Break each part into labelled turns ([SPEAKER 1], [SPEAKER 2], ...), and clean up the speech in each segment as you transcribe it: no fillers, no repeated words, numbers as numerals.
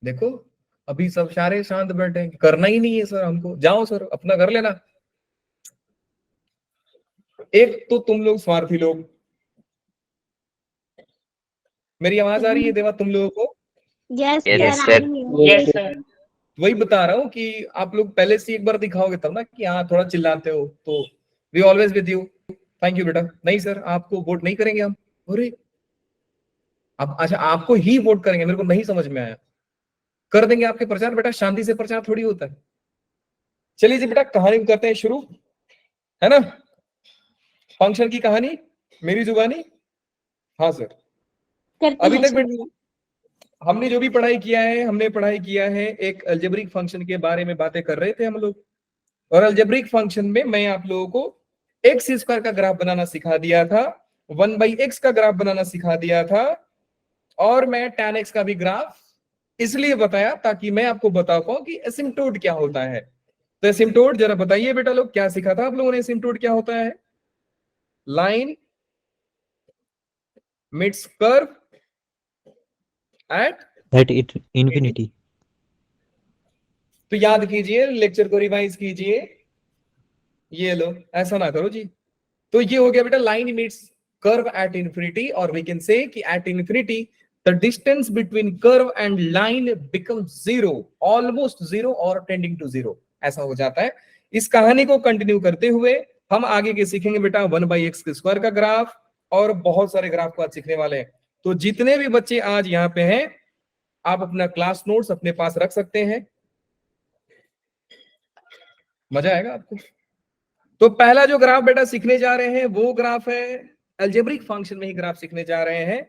[SPEAKER 1] देखो अभी सब सारे शांत बैठे हैं, करना ही नहीं है सर हमको, जाओ सर अपना कर लेना। एक तो तुम लोग स्वार्थी लोग, मेरी आवाज आ रही है देवा तुम लोगों को?
[SPEAKER 2] Yes
[SPEAKER 3] yes
[SPEAKER 2] sir.
[SPEAKER 3] Sir.
[SPEAKER 4] Yes sir.
[SPEAKER 1] वही बता रहा हूँ कि आप लोग पहले से एक बार दिखाओगे तब ना कि हाँ थोड़ा चिल्लाते हो, तो we always with you. Thank you बेटा। नहीं सर आपको वोट नहीं करेंगे हम। अरे आप, अच्छा आपको ही वोट करेंगे, मेरे को नहीं समझ में आया। कर देंगे आपके प्रचार बेटा, शांति से प्रचार थोड़ी होता है। चलिए जी बेटा कहानी को करते हैं शुरू, है ना? फंक्शन की कहानी मेरी जुबानी। हाँ सर।
[SPEAKER 2] करते
[SPEAKER 1] अभी
[SPEAKER 2] हैं
[SPEAKER 1] तक
[SPEAKER 2] शुरू।
[SPEAKER 1] बेटा हमने जो भी पढ़ाई किया है, हमने पढ़ाई किया है एक अलजेब्रिक फंक्शन के बारे में बातें कर रहे थे हम लोग। और अलजेब्रिक फंक्शन में मैं आप लोगों को एक्स स्क्वायर का ग्राफ बनाना सिखा दिया था, 1/x का ग्राफ बनाना सिखा दिया था, और मैं tan x का भी ग्राफ इसलिए बताया ताकि मैं आपको बता पाऊं कि एसिम्प्टोट क्या होता है। तो एसिम्प्टोट जरा बताइए बेटा लोग, क्या सीखा था आप लोगों ने? एसिम्प्टोट क्या होता है? Line meets curve at
[SPEAKER 3] infinity.
[SPEAKER 1] तो याद कीजिए, लेक्चर को रिवाइज कीजिए। ये लो, ऐसा ना करो जी। तो ये हो गया बेटा line meets curve at infinity, और वी कैन से कि at infinity the distance between curve and line become zero, almost zero और टेंडिंग टू जीरो, ऐसा हो जाता है। इस कहानी को कंटिन्यू करते हुए हम आगे के सीखेंगे बेटा 1/x स्क्वायर का ग्राफ, और बहुत सारे ग्राफ को आज सीखने वाले हैं। तो जितने भी बच्चे आज यहाँ पे हैं, आप अपना क्लास नोट्स अपने पास रख सकते हैं, मजा आएगा आपको। तो पहला जो ग्राफ बेटा सीखने जा रहे हैं वो ग्राफ है, अलजेब्रिक फंक्शन में ही ग्राफ सीखने जा रहे हैं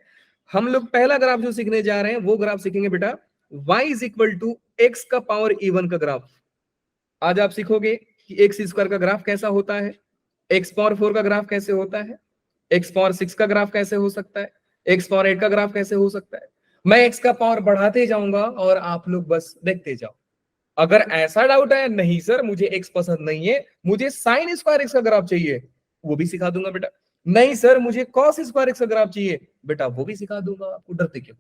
[SPEAKER 1] हम लोग। पहला ग्राफ जो सीखने जा रहे हैं वो ग्राफ सीखेंगे बेटा y is equal to x का पावर इवन का ग्राफ। आज आप सीखोगे कि एक्स स्क्वायर का ग्राफ कैसा होता है, एक्स पावर 4 का ग्राफ कैसे होता है, एक्स पावर 6 का ग्राफ कैसे हो सकता है, एक्स पावर 8 का ग्राफ कैसे हो सकता है। मैं एक्स का पावर बढ़ाते जाऊंगा और आप लोग बस देखते जाओ। अगर ऐसा डाउट है नहीं सर मुझे एक्स पसंद नहीं है, मुझे साइन स्क्वायर एक्स का ग्राफ चाहिए, वो भी सिखा दूंगा बेटा। नहीं सर मुझे कॉस स्क्वायर एक्स का ग्राफ चाहिए, बेटा वो भी सिखा दूंगा। आपको डरते क्यों?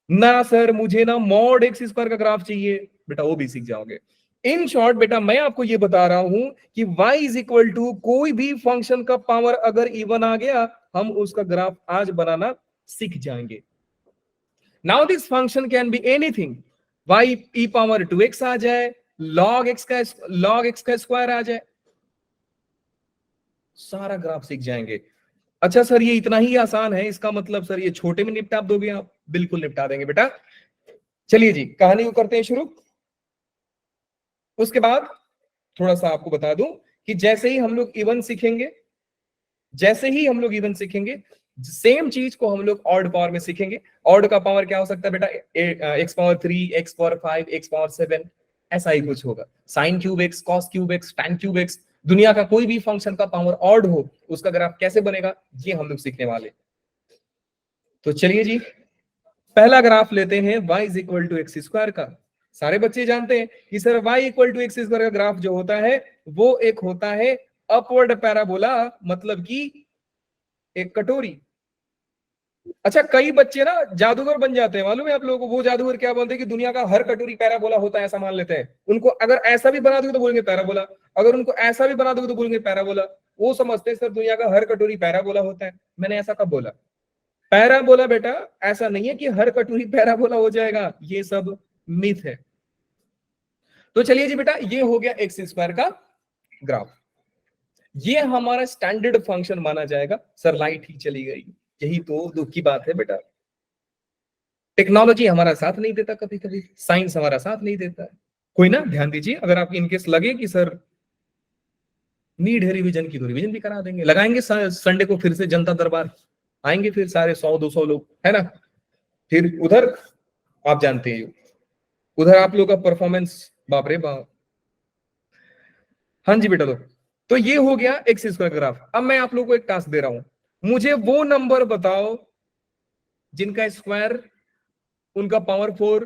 [SPEAKER 1] ना सर मुझे ना मॉड एक्स स्क्वायर का ग्राफ चाहिए, बेटा वो भी सीख जाओगे। इन शॉर्ट बेटा मैं आपको ये बता रहा हूं कि y इज इक्वल टू कोई भी फंक्शन का पावर अगर इवन आ गया, हम उसका ग्राफ आज बनाना सीख जाएंगे। Now this function can be anything, y e power 2x आ जाए, log x का स्क्वायर आ जाए, सारा ग्राफ सीख जाएंगे। अच्छा सर ये इतना ही आसान है, इसका मतलब सर ये छोटे में निपटा दोगे आप? बिल्कुल निपटा देंगे बेटा। चलिए जी कहानी को करते हैं शुरू। उसके बाद थोड़ा सा आपको बता दूं कि जैसे ही हम लोग इवन सीखेंगे, सेम चीज को हम लोग ऑड पावर में सीखेंगे। ऑड का पावर क्या हो सकता है बेटा? X power 3, x power 5, x power 7, ऐसा ही कुछ होगा। Sine cube x, cos cube x, tan cube x, दुनिया का कोई भी फंक्शन का पावर ऑड हो उसका ग्राफ कैसे बनेगा, ये हम लोग सीखने वाले। तो चलिए जी पहला ग्राफ लेते हैं y is equal to x square का। सारे बच्चे जानते हैं कि sir y equal to x square का ग्राफ जो होता है वो एक होता है अपवर्ड पैराबोला, मतलब कि एक कटोरी। अच्छा कई बच्चे ना जादूगर बन जाते हैं, मालूम है आप लोगों को? वो जादूगर क्या बोलते हैं कि दुनिया का हर कटोरी पैराबोला होता है, ऐसा मान लेते हैं। उनको अगर ऐसा भी बना दोगे तो बोलेंगे पैराबोला, अगर उनको ऐसा भी बना दोगे तो बोलेंगे पैराबोला। वो समझते हैं सर दुनिया का हर कटोरी पैराबोला होता है। मैंने ऐसा कब बोला? पैराबोला बेटा ऐसा नहीं है कि हर कटोरी पैराबोला हो जाएगा, ये सब मिथ है। तो चलिए जी बेटा ये हो गया एक्स स्क्वायर का ग्राफ, ये हमारा स्टैंडर्ड फंक्शन माना जाएगा। सर लाइट ही चली गई, यही तो दुख की बात है बेटा। टेक्नोलॉजी हमारा साथ नहीं देता, कभी कभी साइंस हमारा साथ नहीं देता है। कोई ना ध्यान दीजिए, अगर आप इनकेस लगे कि सर नीड है रिवीजन की तो रिवीजन भी करा देंगे, लगाएंगे संडे को फिर से जनता दरबार, आएंगे फिर सारे 100-200 लोग, है ना? फिर उधर आप जानते हैं उधर आप लोग का परफॉर्मेंस बाप रे बाप। हाँ जी बेटा लोग, तो ये हो गया एक्स स्क्वायर ग्राफ। अब मैं आप लोगों को एक टास्क दे रहा हूं, मुझे वो नंबर बताओ जिनका स्क्वायर, उनका पावर 4,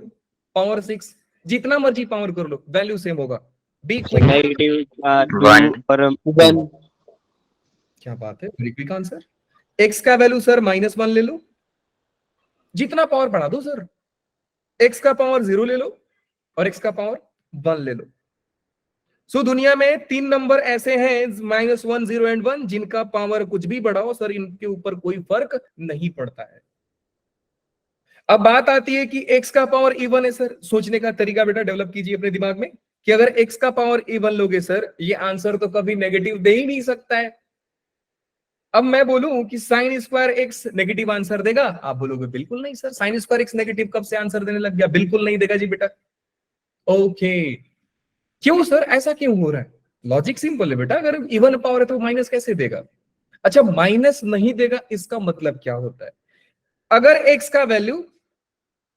[SPEAKER 1] पावर 6, जितना मर्जी पावर कर लो वैल्यू सेम होगा। Be quick.
[SPEAKER 4] -2 और 1।
[SPEAKER 1] क्या बात है, वेरी क्विक आंसर। एक्स का वैल्यू सर -1 ले लो, जितना पावर बढ़ा दो सर, x का पावर 0 ले लो और x का पावर 1 ले लो। सो दुनिया में 3 नंबर ऐसे हैं -1, 0 एंड 1 जिनका पावर कुछ भी बढ़ाओ सर इनके ऊपर कोई फर्क नहीं पड़ता है। अब बात आती है कि x का पावर इवन है सर। सोचने का तरीका बेटा डेवलप कीजिए अपने दिमाग में कि अगर x का पावर इवन लोगे सर ये आंसर तो कभी नेगेटिव दे ही नहीं सकता है। अब मैं बोलूं कि sign square x negative answer देगा, आप बोलोगे बिल्कुल नहीं sir, sine square x negative कब से आंसर देने लग गया? बिल्कुल नहीं देगा जी बेटा। ओके, क्यों सर, ऐसा क्यों हो रहा है? लॉजिक सिंपल है बेटा, अगर इवन पावर है तो माइनस कैसे देगा? अच्छा, माइनस नहीं देगा इसका मतलब क्या होता है? अगर एक्स का वैल्यू,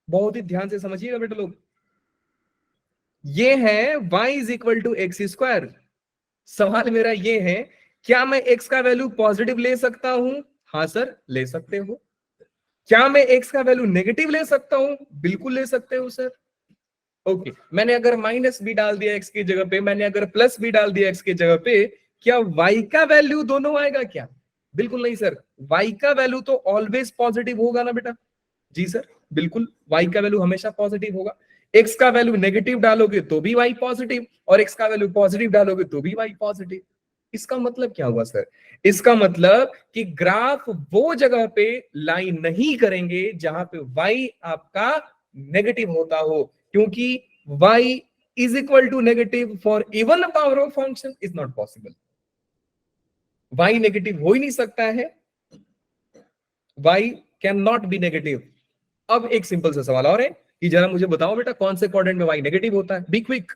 [SPEAKER 1] बहुत ही ध्यान से समझिएगा बेटा लोग, ये है y is equal to x square. सवाल मेरा ये है, क्या मैं x का वैल्यू पॉजिटिव ले सकता हूं? हाँ सर, ले सकते हो। क्या मैं x का वैल्यू नेगेटिव ले सकता हूं? बिल्कुल ले सकते हो सर। ओके, मैंने अगर माइनस भी डाल दिया x की जगह पे, मैंने अगर प्लस भी डाल दिया x की जगह पे, क्या y का वैल्यू दोनों आएगा क्या? बिल्कुल नहीं सर, y का वैल्यू तो ऑलवेज पॉजिटिव होगा ना बेटा। जी सर, बिल्कुल, y का वैल्यू हमेशा पॉजिटिव होगा। x का वैल्यू नेगेटिव डालोगे तो भी y पॉजिटिव, और x का वैल्यू पॉजिटिव डालोगे तो भी y पॉजिटिव। इसका मतलब क्या हुआ सर? इसका मतलब कि ग्राफ वो जगह पे लाइन नहीं करेंगे जहां पे y आपका नेगेटिव होता हो, क्योंकि y is equal to negative for even power of function is not possible. y negative हो ही नहीं सकता है, y can not be negative. अब एक सिंपल सा सवाल और है कि जरा मुझे बताओ बेटा, कौन से क्वाड्रेंट में y नेगेटिव होता है? Be quick.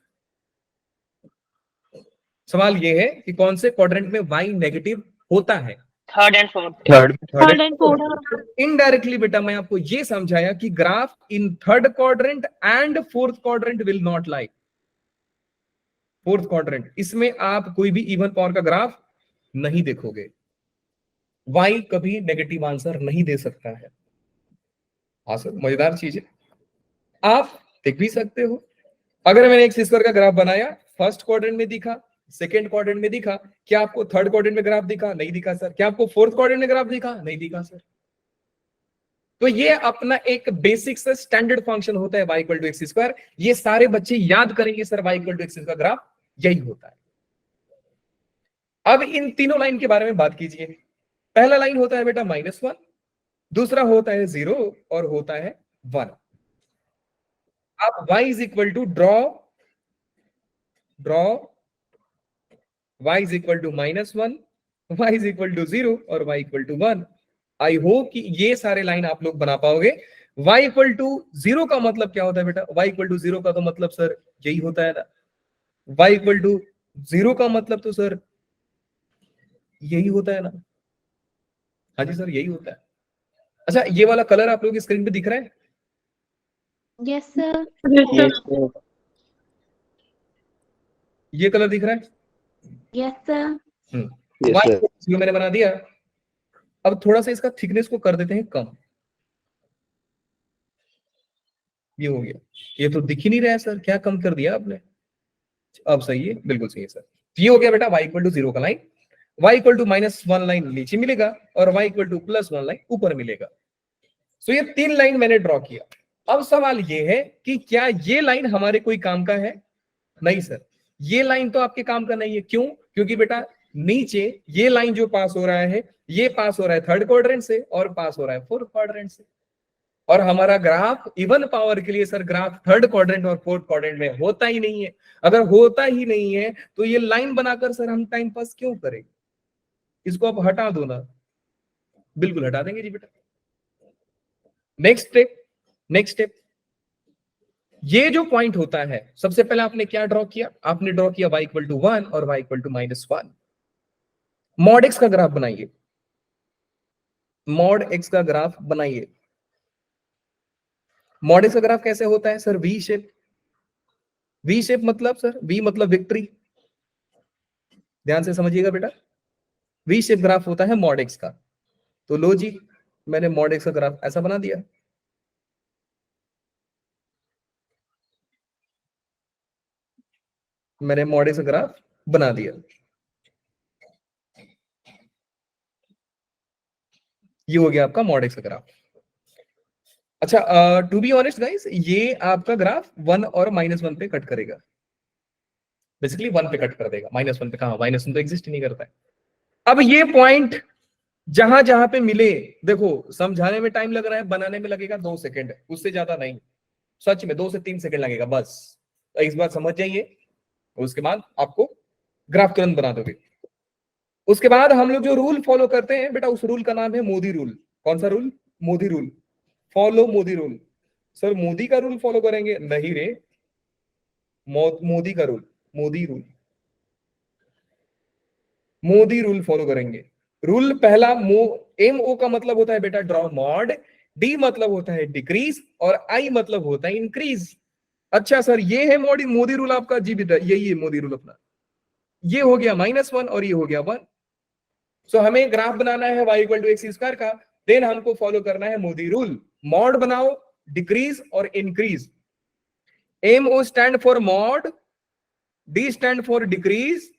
[SPEAKER 1] सवाल ये है कि कौन से क्वाड्रेंट में y नेगेटिव होता है?
[SPEAKER 4] Third and fourth.
[SPEAKER 2] Third and fourth.
[SPEAKER 1] Indirectly बेटा मैं आपको ये समझाया कि graph in third quadrant and fourth quadrant will not lie. Fourth quadrant, इसमें आप कोई भी इवन पावर का ग्राफ नहीं देखोगे। y कभी नेगेटिव आंसर नहीं दे सकता है। हाँ सर, मजेदार चीज है, आप देख भी सकते हो। अगर मैंने एक स्क्वायर का ग्राफ बनाया, फर्स्ट क्वाड्रेंट में दिखा, सेकंड क्वाड्रेंट में दिखा, क्या आपको थर्ड क्वाड्रेंट में ग्राफ दिखा? नहीं दिखा सर। क्या आपको फोर्थ क्वाड्रेंट में ग्राफ दिखा? नहीं दिखा सर। तो ये अपना एक बेसिक से स्टैंडर्ड फंक्शन होता है y equal to x square. ये सारे बच्चे याद करेंगे sir, y equal to x का ग्राफ यही होता है। अब इन तीनों लाइन के बारे में बात कीजिए। पहला लाइन होता है बेटा -1, दूसरा होता है 0 और होता है 1। आप y is equal to draw y is equal to -1, y is equal to 0 और y equal to 1। I hope कि ये सारे लाइन आप लोग बना पाओगे। y इक्वल टू 0 का मतलब क्या होता है बेटा? y इक्वल टू 0 का तो मतलब सर यही होता है ना। y इक्वल टू 0 का मतलब तो सर यही होता है ना। हाँ जी सर, यही होता है। अच्छा, ये वाला कलर आप लोगों की स्क्रीन पे दिख रहा है?
[SPEAKER 2] Yes sir.
[SPEAKER 1] ये कलर दिख रहा है?
[SPEAKER 2] Yes sir.
[SPEAKER 1] y ये मैंने बना दिया। अब थोड़ा सा इसका थिकनेस को कर देते हैं कम। ये हो गया। ये तो दिख ही नहीं रहा है सर, क्या कम कर दिया आपने? अब सही है, बिल्कुल सही है सर। ये हो गया बेटा y इक्वल टू 0 का line, y equal to -1 line नीचे मिलेगा और y इक्वल टू +1 लाइन ऊपर मिलेगा। सो ये 3 लाइन मैंने ड्रॉ किया। अब सवाल ये है कि क्या ये लाइन हमारे कोई काम का है? नहीं सर, ये लाइन तो आपके काम का नहीं है। क्यों? क्योंकि बेटा नीचे ये लाइन जो पास हो रहा है, ये पास हो रहा है थर्ड क्वाड्रेंट से और पास हो रहा है फोर्थ क्वाड्रेंट से। और हमारा ग्राफ इवन पावर के लिए सर ग्राफ थर्ड क्वाड्रेंट और फोर्थ क्वाड्रेंट में होता ही नहीं है। अगर होता ही नहीं है तो ये लाइन बनाकर सर हम टाइम पास क्यों करें? इसको आप हटा दो ना। बिल्कुल हटा देंगे जी बेटा। नेक्स्ट स्टेप, ये जो पॉइंट होता है, सबसे पहले आपने क्या ड्रॉ किया? आपने ड्रॉ किया y इक्वल टू 1 और y equal to -1। Mod x का ग्राफ बनाइए, मॉड x का ग्राफ बनाइए। मॉड x का ग्राफ कैसे होता है sir? V shape. V shape मतलब सर, वी मतलब विक्ट्री। ध्यान से समझिएगा बेटा, वी शेप ग्राफ होता है मॉड x का। तो लो जी, मैंने मॉड x का ग्राफ ऐसा बना दिया। मैंने मॉड x का ग्राफ बना दिया। ये हो गया आपका मॉड x का ग्राफ। अच्छा, टू बी ऑनेस्ट गाइस, ये आपका ग्राफ 1 और -1 पे कट करेगा, बेसिकली 1 पे कट कर देगा, -1 पे कहा, -1 तो एग्जिस्ट ही नहीं करता है। अब ये पॉइंट जहां जहां पे मिले, देखो समझाने में टाइम लग रहा है, बनाने में लगेगा 2 सेकंड, उससे ज्यादा नहीं, सच में 2 से 3 सेकंड लगेगा बस। तो इस बात समझ जाइए, उसके बाद आपको ग्राफ तुरंत बना दोगे। उसके बाद हम लोग जो रूल फॉलो करते हैं बेटा, उस रूल का नाम है मोदी रूल। कौन सा rule? Modi rule. Follow Modi rule. Sir Modi का रूल फॉलो करेंगे? नहीं रे, मोदी का rule, Modi rule, Modi rule follow करेंगे। रूल पहला, एम ओ का मतलब होता है बेटा ड्रॉ मॉड, डी मतलब होता है डिक्रीज, और आई मतलब होता है इंक्रीज। अच्छा सर, ये है मोदी रूल आपका? जी बेटा यही है मोदी रूल अपना। ये हो गया -1 और ये हो गया 1। सो हमें ग्राफ बनाना है y equal to x square का, देन हमको फॉलो करना है मोदी रूल। मॉड बनाओ, डिक्रीज और increase. M O stand for mod, D stand for decrease,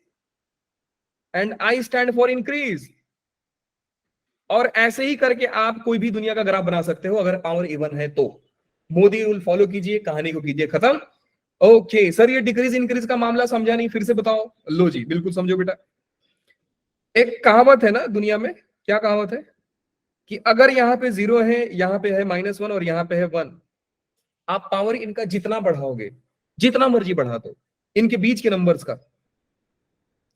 [SPEAKER 1] and I stand for increase. और ऐसे ही करके आप कोई भी दुनिया का ग्राफ बना सकते हो अगर पावर इवन है तो। मोदी रूल फॉलो कीजिए, कहानी को कीजिए खत्म। ओके सर, ये डिक्रीज इंक्रीज का मामला समझा नहीं, फिर से बताओ। लो जी, बिल्कुल समझो बेटा। एक कहावत है ना दुनिया में, क्या कहावत है कि अगर यहाँ पे 0 है, यहाँ पे है -1 और यहाँ पे है 1, आप पावर इनका जितना बढ़ाओगे, जितना मर्जी बढ़ा दो, इनके बीच के नंबर्स का,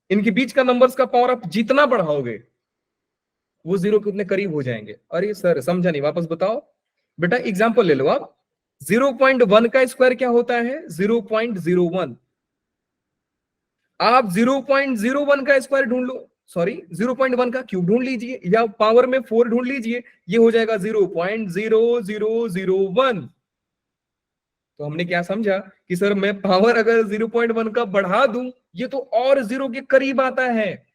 [SPEAKER 1] इनके बीच का नंबर्स का पावर आप जितना बढ़ाओगे, वो 0 के उतने करीब हो जाएंगे। अरे सर समझा नहीं, वापस बताओ। बेटा एग्जांपल ले लो आप, 0.1 का स्क्वायर क्या होता है? 0.01। आप 0.01 का स्क्वायर ढूंढ लो, सॉरी 0.1 का क्यूब ढूंढ लीजिए, या पावर में 4 ढूंढ लीजिए, ये हो जाएगा 0.0001। तो हमने क्या समझा कि सर मैं पावर अगर 0.1 का बढ़ा दूं, ये तो और 0 के करीब आता है।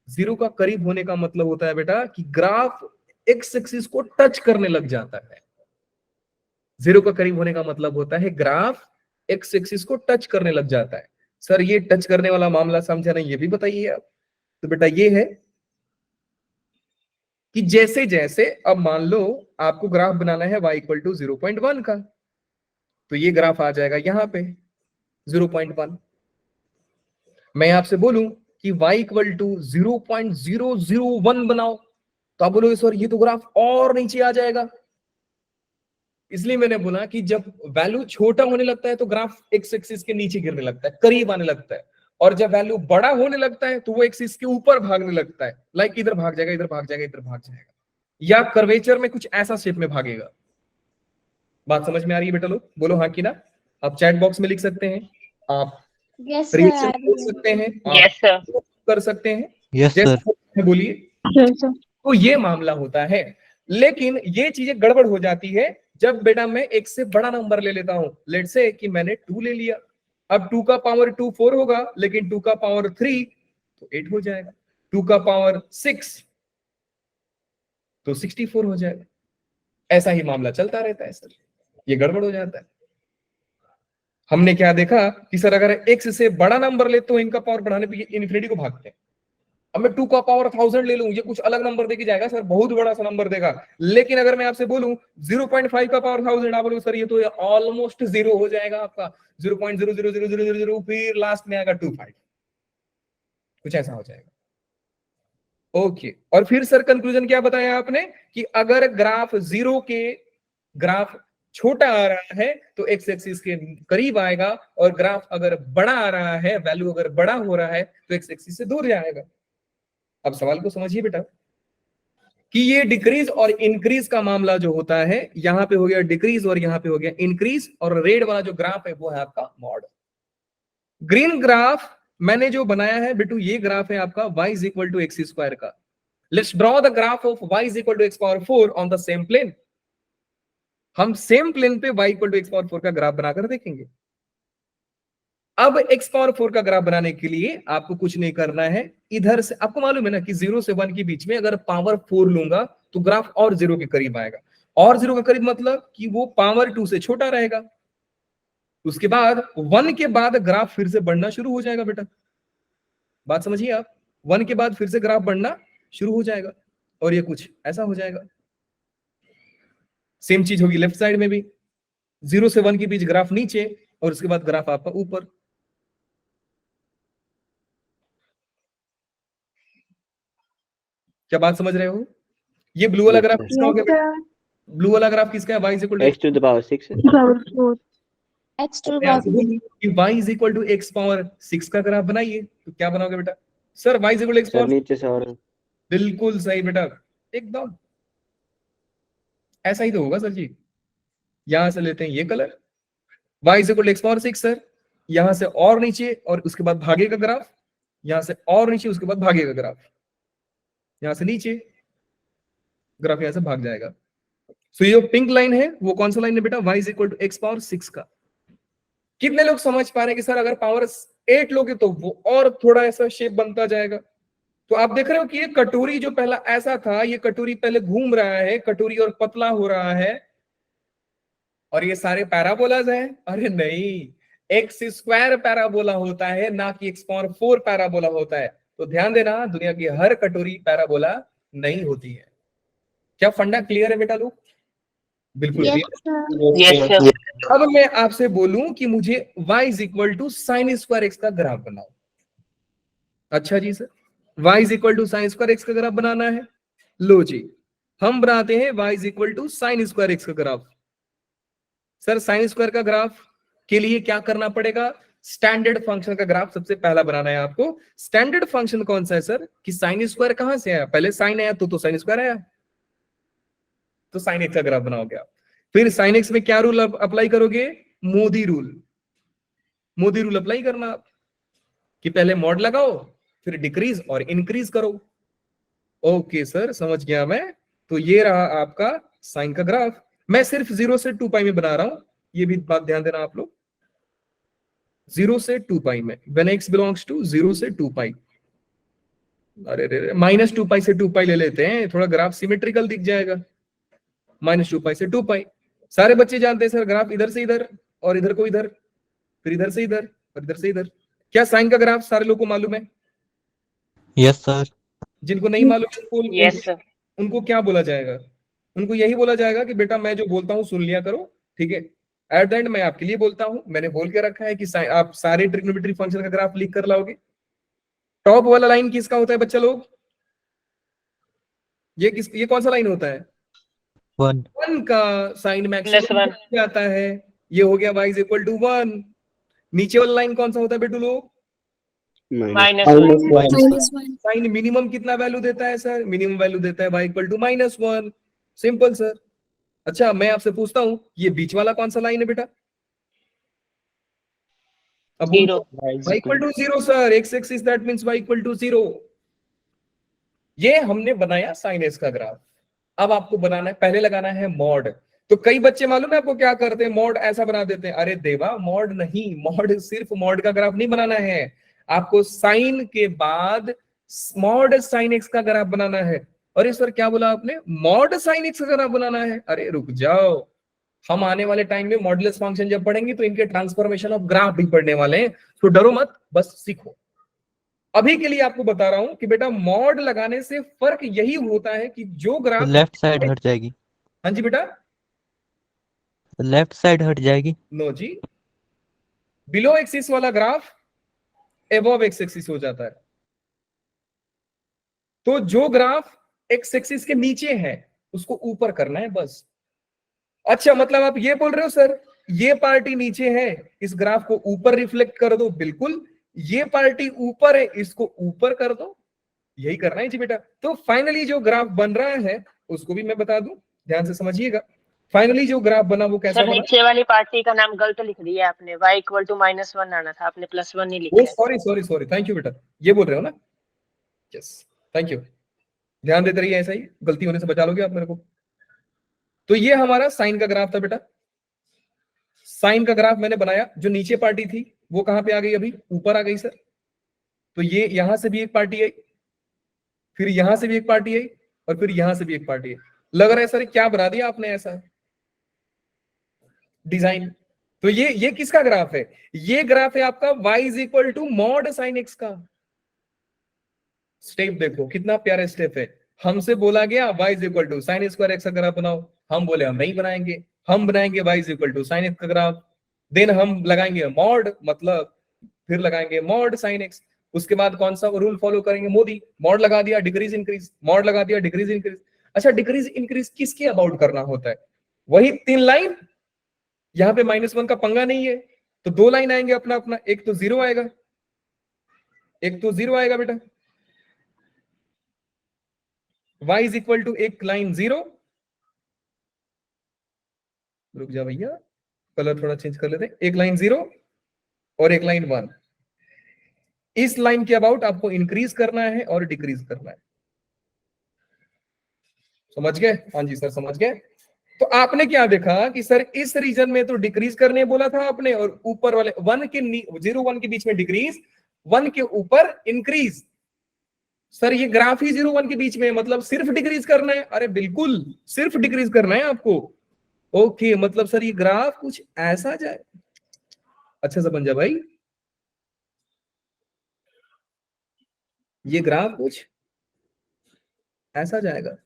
[SPEAKER 1] 0 का करीब होने का मतलब होता है बेटा कि ग्राफ एक्स एक्सिस को टच करने लग जाता है। 0 का करीब होने का मतलब होता है ग्राफ एक्स एक्सिस को टच करने लग जाता है। सर ये टच करने वाला मामला समझा नहीं, ये भी बताइए आप। तो बेटा ये है कि जैसे जैसे, अब मान लो आपको ग्राफ बनाना है y इक्वल टू 0.1 का, तो ये ग्राफ आ जाएगा यहां पे 0.1। मैं आपसे बोलूं कि y इक्वल टू 0.001 बनाओ, तो आप बोलोगे सर ये तो ग्राफ और नीचे आ जाएगा। इसलिए मैंने बोला कि जब वैल्यू छोटा होने लगता है तो ग्राफ एक्स एक्सिस के नीचे गिरने लगता है, करीब आने लगता है, और जब वैल्यू बड़ा होने लगता है तो वो एक्सिस के ऊपर भागने लगता है। लाइक इधर भाग जाएगा, इधर भाग जाएगा, इधर भाग जाएगा, या कर्वेचर में कुछ ऐसा शेप में भागेगा। बात समझ में आ रही है बेटा लोग? बोलो हाँ कि ना। आप चैट बॉक्स में लिख सकते हैं, आप
[SPEAKER 2] Yes,
[SPEAKER 1] रिएक्शन
[SPEAKER 2] sir.
[SPEAKER 1] बोल सकते हैं,
[SPEAKER 4] Yes, sir.
[SPEAKER 1] आप कर सकते हैं,
[SPEAKER 3] यस सर।
[SPEAKER 1] जैसे बोलिए।
[SPEAKER 2] Yes, sir.
[SPEAKER 1] तो ये मामला होता है। लेकिन ये चीजें गड़बड़ हो जाती है जब बेटा मैं एक से बड़ा नंबर ले लेता हूं। लेट्स से कि मैंने 2 ले लिया, अब 2 का पावर 2 4 होगा, लेकिन 2 का पावर 3 तो 8 हो जाएगा, 2 का पावर 6 तो 64 हो जाएगा। ऐसा ही मामला चलता रहता है सर, ये गड़बड़ हो जाता है। हमने क्या देखा कि सर अगर एक्स से बड़ा नंबर ले तो इनका पावर बढ़ाने पे इन्फिनिटी को भागते हैं। अब मैं 2 का पावर 1000 ले लूं, ये कुछ अलग नंबर देके जाएगा सर, बहुत बड़ा सा नंबर देगा। लेकिन अगर मैं आपसे बोलूं 0.5 का पावर 1000, आप बोलोगे सर ये तो ऑलमोस्ट 0 हो जाएगा आपका, 0.00000, फिर लास्ट में आएगा 25, कुछ ऐसा हो जाएगा। ओके, और फिर सर कंक्लूजन क्या बताया आपने कि अगर ग्राफ 0 के ग्राफ छोटा आ रहा है तो एक्स एक्सिस के करीब आएगा, और ग्राफ अगर बड़ा आ रहा है, वैल्यू अगर बड़ा हो रहा है तो एक्स एक्सिस से दूर जाएगा। अब सवाल को समझिए बेटा कि ये डिक्रीज और इंक्रीज का मामला जो होता है, यहां पे हो गया डिक्रीज और यहां पे हो गया इंक्रीज, और रेड वाला जो ग्राफ है वो है आपका मॉड। ग्रीन ग्राफ मैंने जो बनाया है बेटू, ये ग्राफ है आपका y is equal to x square का। Let's draw the graph of y is equal to x power 4 on the same plane. हम सेम प्लेन पे y equal to x power 4 का ग्राफ बनाकर देखेंगे। अब x पावर 4 का graph बनाने के लिए आपको कुछ नहीं करना है, इधर से आपको मालूम है ना कि 0 से 1 के बीच में अगर पावर 4 लूंगा तो ग्राफ और 0 के करीब आएगा, और 0 के करीब मतलब कि वो पावर 2 से छोटा रहेगा। उसके बाद 1 के बाद ग्राफ फिर से बढ़ना शुरू हो जाएगा बेटा। बात समझिए आप, 1 के बाद फिर से ग्राफ बढ़ना शुरू हो जाएगा, और ये कुछ ऐसा हो जाएगा। सेम चीज होगी लेफ्ट साइड में भी, 0 से 1 के बीच ग्राफ नीचे और उसके बाद ग्राफ आपका ऊपर। क्या बात समझ रहे हो? ये ब्लू वाला ग्राफ किसका हो गया? ब्लू वाला ग्राफ किसका है? y is equal to
[SPEAKER 4] x to the power 6
[SPEAKER 2] x to the power
[SPEAKER 1] कि y is equal to x power 6 का ग्राफ बनाइए, तो क्या बनाओगे बेटा? Sir y is equal to x
[SPEAKER 4] sir
[SPEAKER 1] power,
[SPEAKER 4] नीचे से और
[SPEAKER 1] बिल्कुल सही बेटा, एकदम ऐसा ही तो होगा सर जी। यहां से लेते हैं ये colour, y is equal to x power 6 sir, यहां से और नीचे और उसके बाद भागे का ग्राफ, यहां से और नीचे उसके बाद भागे का ग्राफ, यहां से नीचे ग्राफ यहां से भाग जाएगा। सो ये पिंक लाइन है वो कौन सा लाइन है बेटा? y is equal to x power 6 का। कितने लोग समझ पा रहे हैं कि सर अगर पावर 8 लोगे तो वो और थोड़ा ऐसा शेप बनता जाएगा? तो आप देख रहे हो कि ये कटोरी जो पहला ऐसा था, ये कटोरी पहले घूम रहा है, कटोरी और पतला हो रहा है, और ये सारे पैराबोलाज हैं। अरे नहीं, एक्स स्क्वायर पैराबोला होता है, ना कि x पावर 4 पैराबोला होता है। तो ध्यान देना, दुनिया की हर कटोरी पैराबोला नहीं होती है। क्या फंडा क्लियर है बेटा लोग? बिल्कुल
[SPEAKER 2] yes
[SPEAKER 1] क्लियर।
[SPEAKER 2] sir
[SPEAKER 1] अब मैं आपसे बोलूं कि मुझे y is equal to sine square x का ग्राफ बनाओ। अच्छा जी sir, y is equal to sine square x का ग्राफ बनाना है। लो जी, हम बनाते हैं y is equal to sine square x का ग्राफ। सर साइन स्क्वायर का ग्राफ के लिए क्या करना पड़ेगा? स्टैंडर्ड फंक्शन का ग्राफ सबसे पहला बनाना है आपको। स्टैंडर्ड फंक्शन कौन सा है सर? कि साइन स्क्वायर कहां से आया? पहले साइन आया तो साइन स्क्वायर आया, तो साइन एक्स का ग्राफ बनाओगे आप। फिर साइन एक्स में क्या रूल अप्लाई करोगे? Modi rule. Modi rule apply करना आप कि पहले मॉड लगाओ, फिर डिक्रीज और इंक्रीज करो। ओके सर, समझ गया मैं। तो ये रहा आपका साइन का ग्राफ। मैं सिर्फ 0 से 2 पाई में बना रहा हूं, ये भी बात ध्यान देना आप लोग। 0 से 2 पाई में, व्हेन x बिलोंग्स टू 0 से 2 पाई। अरे रे, -2 पाई से 2 पाई ले लेते हैं, थोड़ा ग्राफ सिमेट्रिकल दिख जाएगा। -2 पाई से 2 पाई, सारे बच्चे जानते हैं सर, ग्राफ इधर से इधर और इधर को इधर, फिर इधर से इधर और इधर से इधर। क्या साइन का ग्राफ सारे लोगों को मालूम है?
[SPEAKER 3] Yes sir.
[SPEAKER 1] जिनको नहीं मालूम
[SPEAKER 2] yes sir
[SPEAKER 1] उनको क्या बोला जाएगा? उनको यही बोला जाएगा कि बेटा मैं जो बोलता हूं सुन लिया करो, ठीक है? एट द एंड मैं आपके लिए बोलता हूं, मैंने बोल के रखा है कि आप सारे ट्रिग्नोमेट्री फंक्शन का ग्राफ लिख कर लाओगे। टॉप वाला लाइन किसका होता है बच्चा लोग? ये कौन सा लाइन होता है? 1 का साइन मैक्सिमम आता है, ये हो गया y इज इक्वल टू 1। नीचे वाला लाइन कौन सा होता है बेटू लोग?
[SPEAKER 2] -1
[SPEAKER 1] साइन मिनिमम कितना वैल्यू देता है सर? मिनिमम वैल्यू देता है y equal to -1। Simple sir. अच्छा मैं आपसे पूछता हूं, ये बीच वाला कौन सा लाइन है बेटा? अब y equal to 0 sir, x axis that means y equal to 0। ये हमने बनाया साइन एक्स का ग्राफ। अब आपको बनाना है, पहले लगाना है मॉड। तो कई बच्चे मालूम है आपको क्या करते हैं? मॉड ऐसा बना देते हैं। अरे देवा, मॉड नहीं, मॉड सिर्फ मॉड का ग्राफ नहीं बनाना है, आपको साइन के बाद मॉड साइन एक्स का ग्राफ बनाना है। और इस पर क्या बोला आपने? मॉड साइन एक्स का ग्राफ बनाना है। अरे रुक जाओ, हम आने वाले टाइम में मॉडुलस फंक्शन जब पढ़ेंगे तो इनके ट्रांसफॉर्मेशन ऑफ ग्राफ भी पढ़ने वाले हैं, तो डरो मत, बस सीखो। अभी के लिए आपको बता रहा हूं कि बेटा मॉड लगाने से फर्क यही होता है कि जो ग्राफ
[SPEAKER 3] लेफ्ट साइड हट जाएगी।
[SPEAKER 1] हाँ जी बेटा,
[SPEAKER 3] लेफ्ट साइड हट जाएगी।
[SPEAKER 1] नो जी, बिलो एक्सिस वाला ग्राफ एबव एक्स एक्सिस हो जाता है। तो जो ग्राफ एक्स एक्सिस के नीचे है उसको ऊपर करना है बस। अच्छा मतलब आप ये बोल रहे हो सर ये पार्टी नीचे है, इस ग्राफ को ऊपर रिफ्लेक्ट कर दो। बिल्कुल, ये पार्टी ऊपर है, इसको ऊपर कर दो, यही करना है जी बेटा। तो फाइनली जो ग्राफ बन रहा है उसको भी मैं बता दूं, ध्यान से समझिएगा। फाइनली जो ग्राफ बना वो कैसा
[SPEAKER 5] सर
[SPEAKER 1] बना?
[SPEAKER 5] नीचे वाली पार्टी का नाम गलत लिख दिया आपने, y इक्वल टू -1 आना था, आपने +1 नहीं लिखा है।
[SPEAKER 1] Sorry sorry sorry, thank you बेटा, ये बोल रहे हो ना? Yes, thank you. ध्यान देते रहिए, ऐसा ही गलती होने से बचा लोगे आप मेरे को। तो ये हमारा साइन का ग्राफ था बेटा। साइन का ग्राफ मैंने बनाया, जो नीचे पार्टी थी वो कहां पे आ गई? अभी ऊपर आ गई सर। तो ये यहां से भी एक पार्टी आई, फिर यहां से भी एक पार्टी आई, और फिर यहां से भी एक पार्टी आई। लग रहा है सर क्या बना दिया आपने ऐसा डिजाइन। तो ये किसका ग्राफ है? ये ग्राफ है आपका y is equal to mod sine x का। स्टेप देखो कितना प्यारा स्टेप है। हमसे बोला गया y is equal to sine square x का ग्राफ बनाओ, हम बोले हम नहीं बनाएंगे, हम बनाएंगे y is equal to sine x का ग्राफ, देन हम लगाएंगे मॉड, मतलब फिर लगाएंगे मॉड साइन एक्स, उसके बाद कौन सा रूल फॉलो करेंगे, मोदी, मॉड लगा दिया डिक्रीज इंक्रीज, मॉड लगा दिया डिक्रीज इंक्रीज। अच्छा, डिक्रीज इंक्रीज किसके अबाउट करना होता है, वही 3 लाइन, यहाँ पे -1 का पंगा नहीं है, तो 2 लाइन आएंगे अपना अपना, एक तो 0 आएगा, एक तो 0 आएगा बेटा, y इज इक्वल टू एक लाइन 0, रुक जा भैया कलर थोड़ा चेंज कर लेते हैं, एक लाइन 0 और एक लाइन 1, इस लाइन के अबाउट आपको इंक्रीज करना है और डिक्रीज करना है, समझ गए? हाँ जी सर समझ गए। तो आपने क्या देखा कि सर इस रीजन में तो डिक्रीज करने बोला था आपने, और ऊपर वाले 1 के 0-1 के बीच में डिक्रीज, 1 के ऊपर इंक्रीज। सर ये ग्राफ ही 0-1 के बीच में, मतलब सिर्फ डिक्रीज करना है? अरे बिल्कुल सिर्फ डिक्रीज करना है आपको। ओके, मतलब सर ये ग्राफ कुछ ऐसा जाए, अच्छा समझा भाई, ये ग्राफ कुछ ऐसा जाएगा।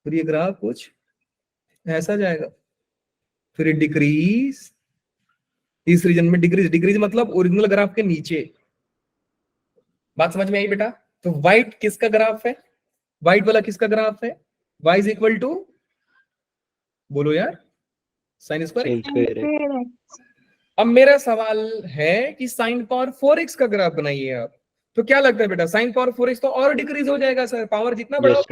[SPEAKER 1] फिर ये ग्राफ कुछ ऐसा जाएगा, फिर डिक्रीज, इस रीजन में डिक्रीज, डिक्रीज मतलब ओरिजिनल ग्राफ के नीचे। बात समझ में आई बेटा? तो व्हाइट किसका ग्राफ है, व्हाइट वाला किसका ग्राफ है, y इज इक्वल टू, बोलो यार, साइन स्क्वायर। अब मेरा सवाल है कि साइन पावर 4x का ग्राफ बनाइए आप, तो क्या लगता है बेटा, साइन पावर 4x तो और डिक्रीज हो जाएगा सर, पावर जितना बड़ा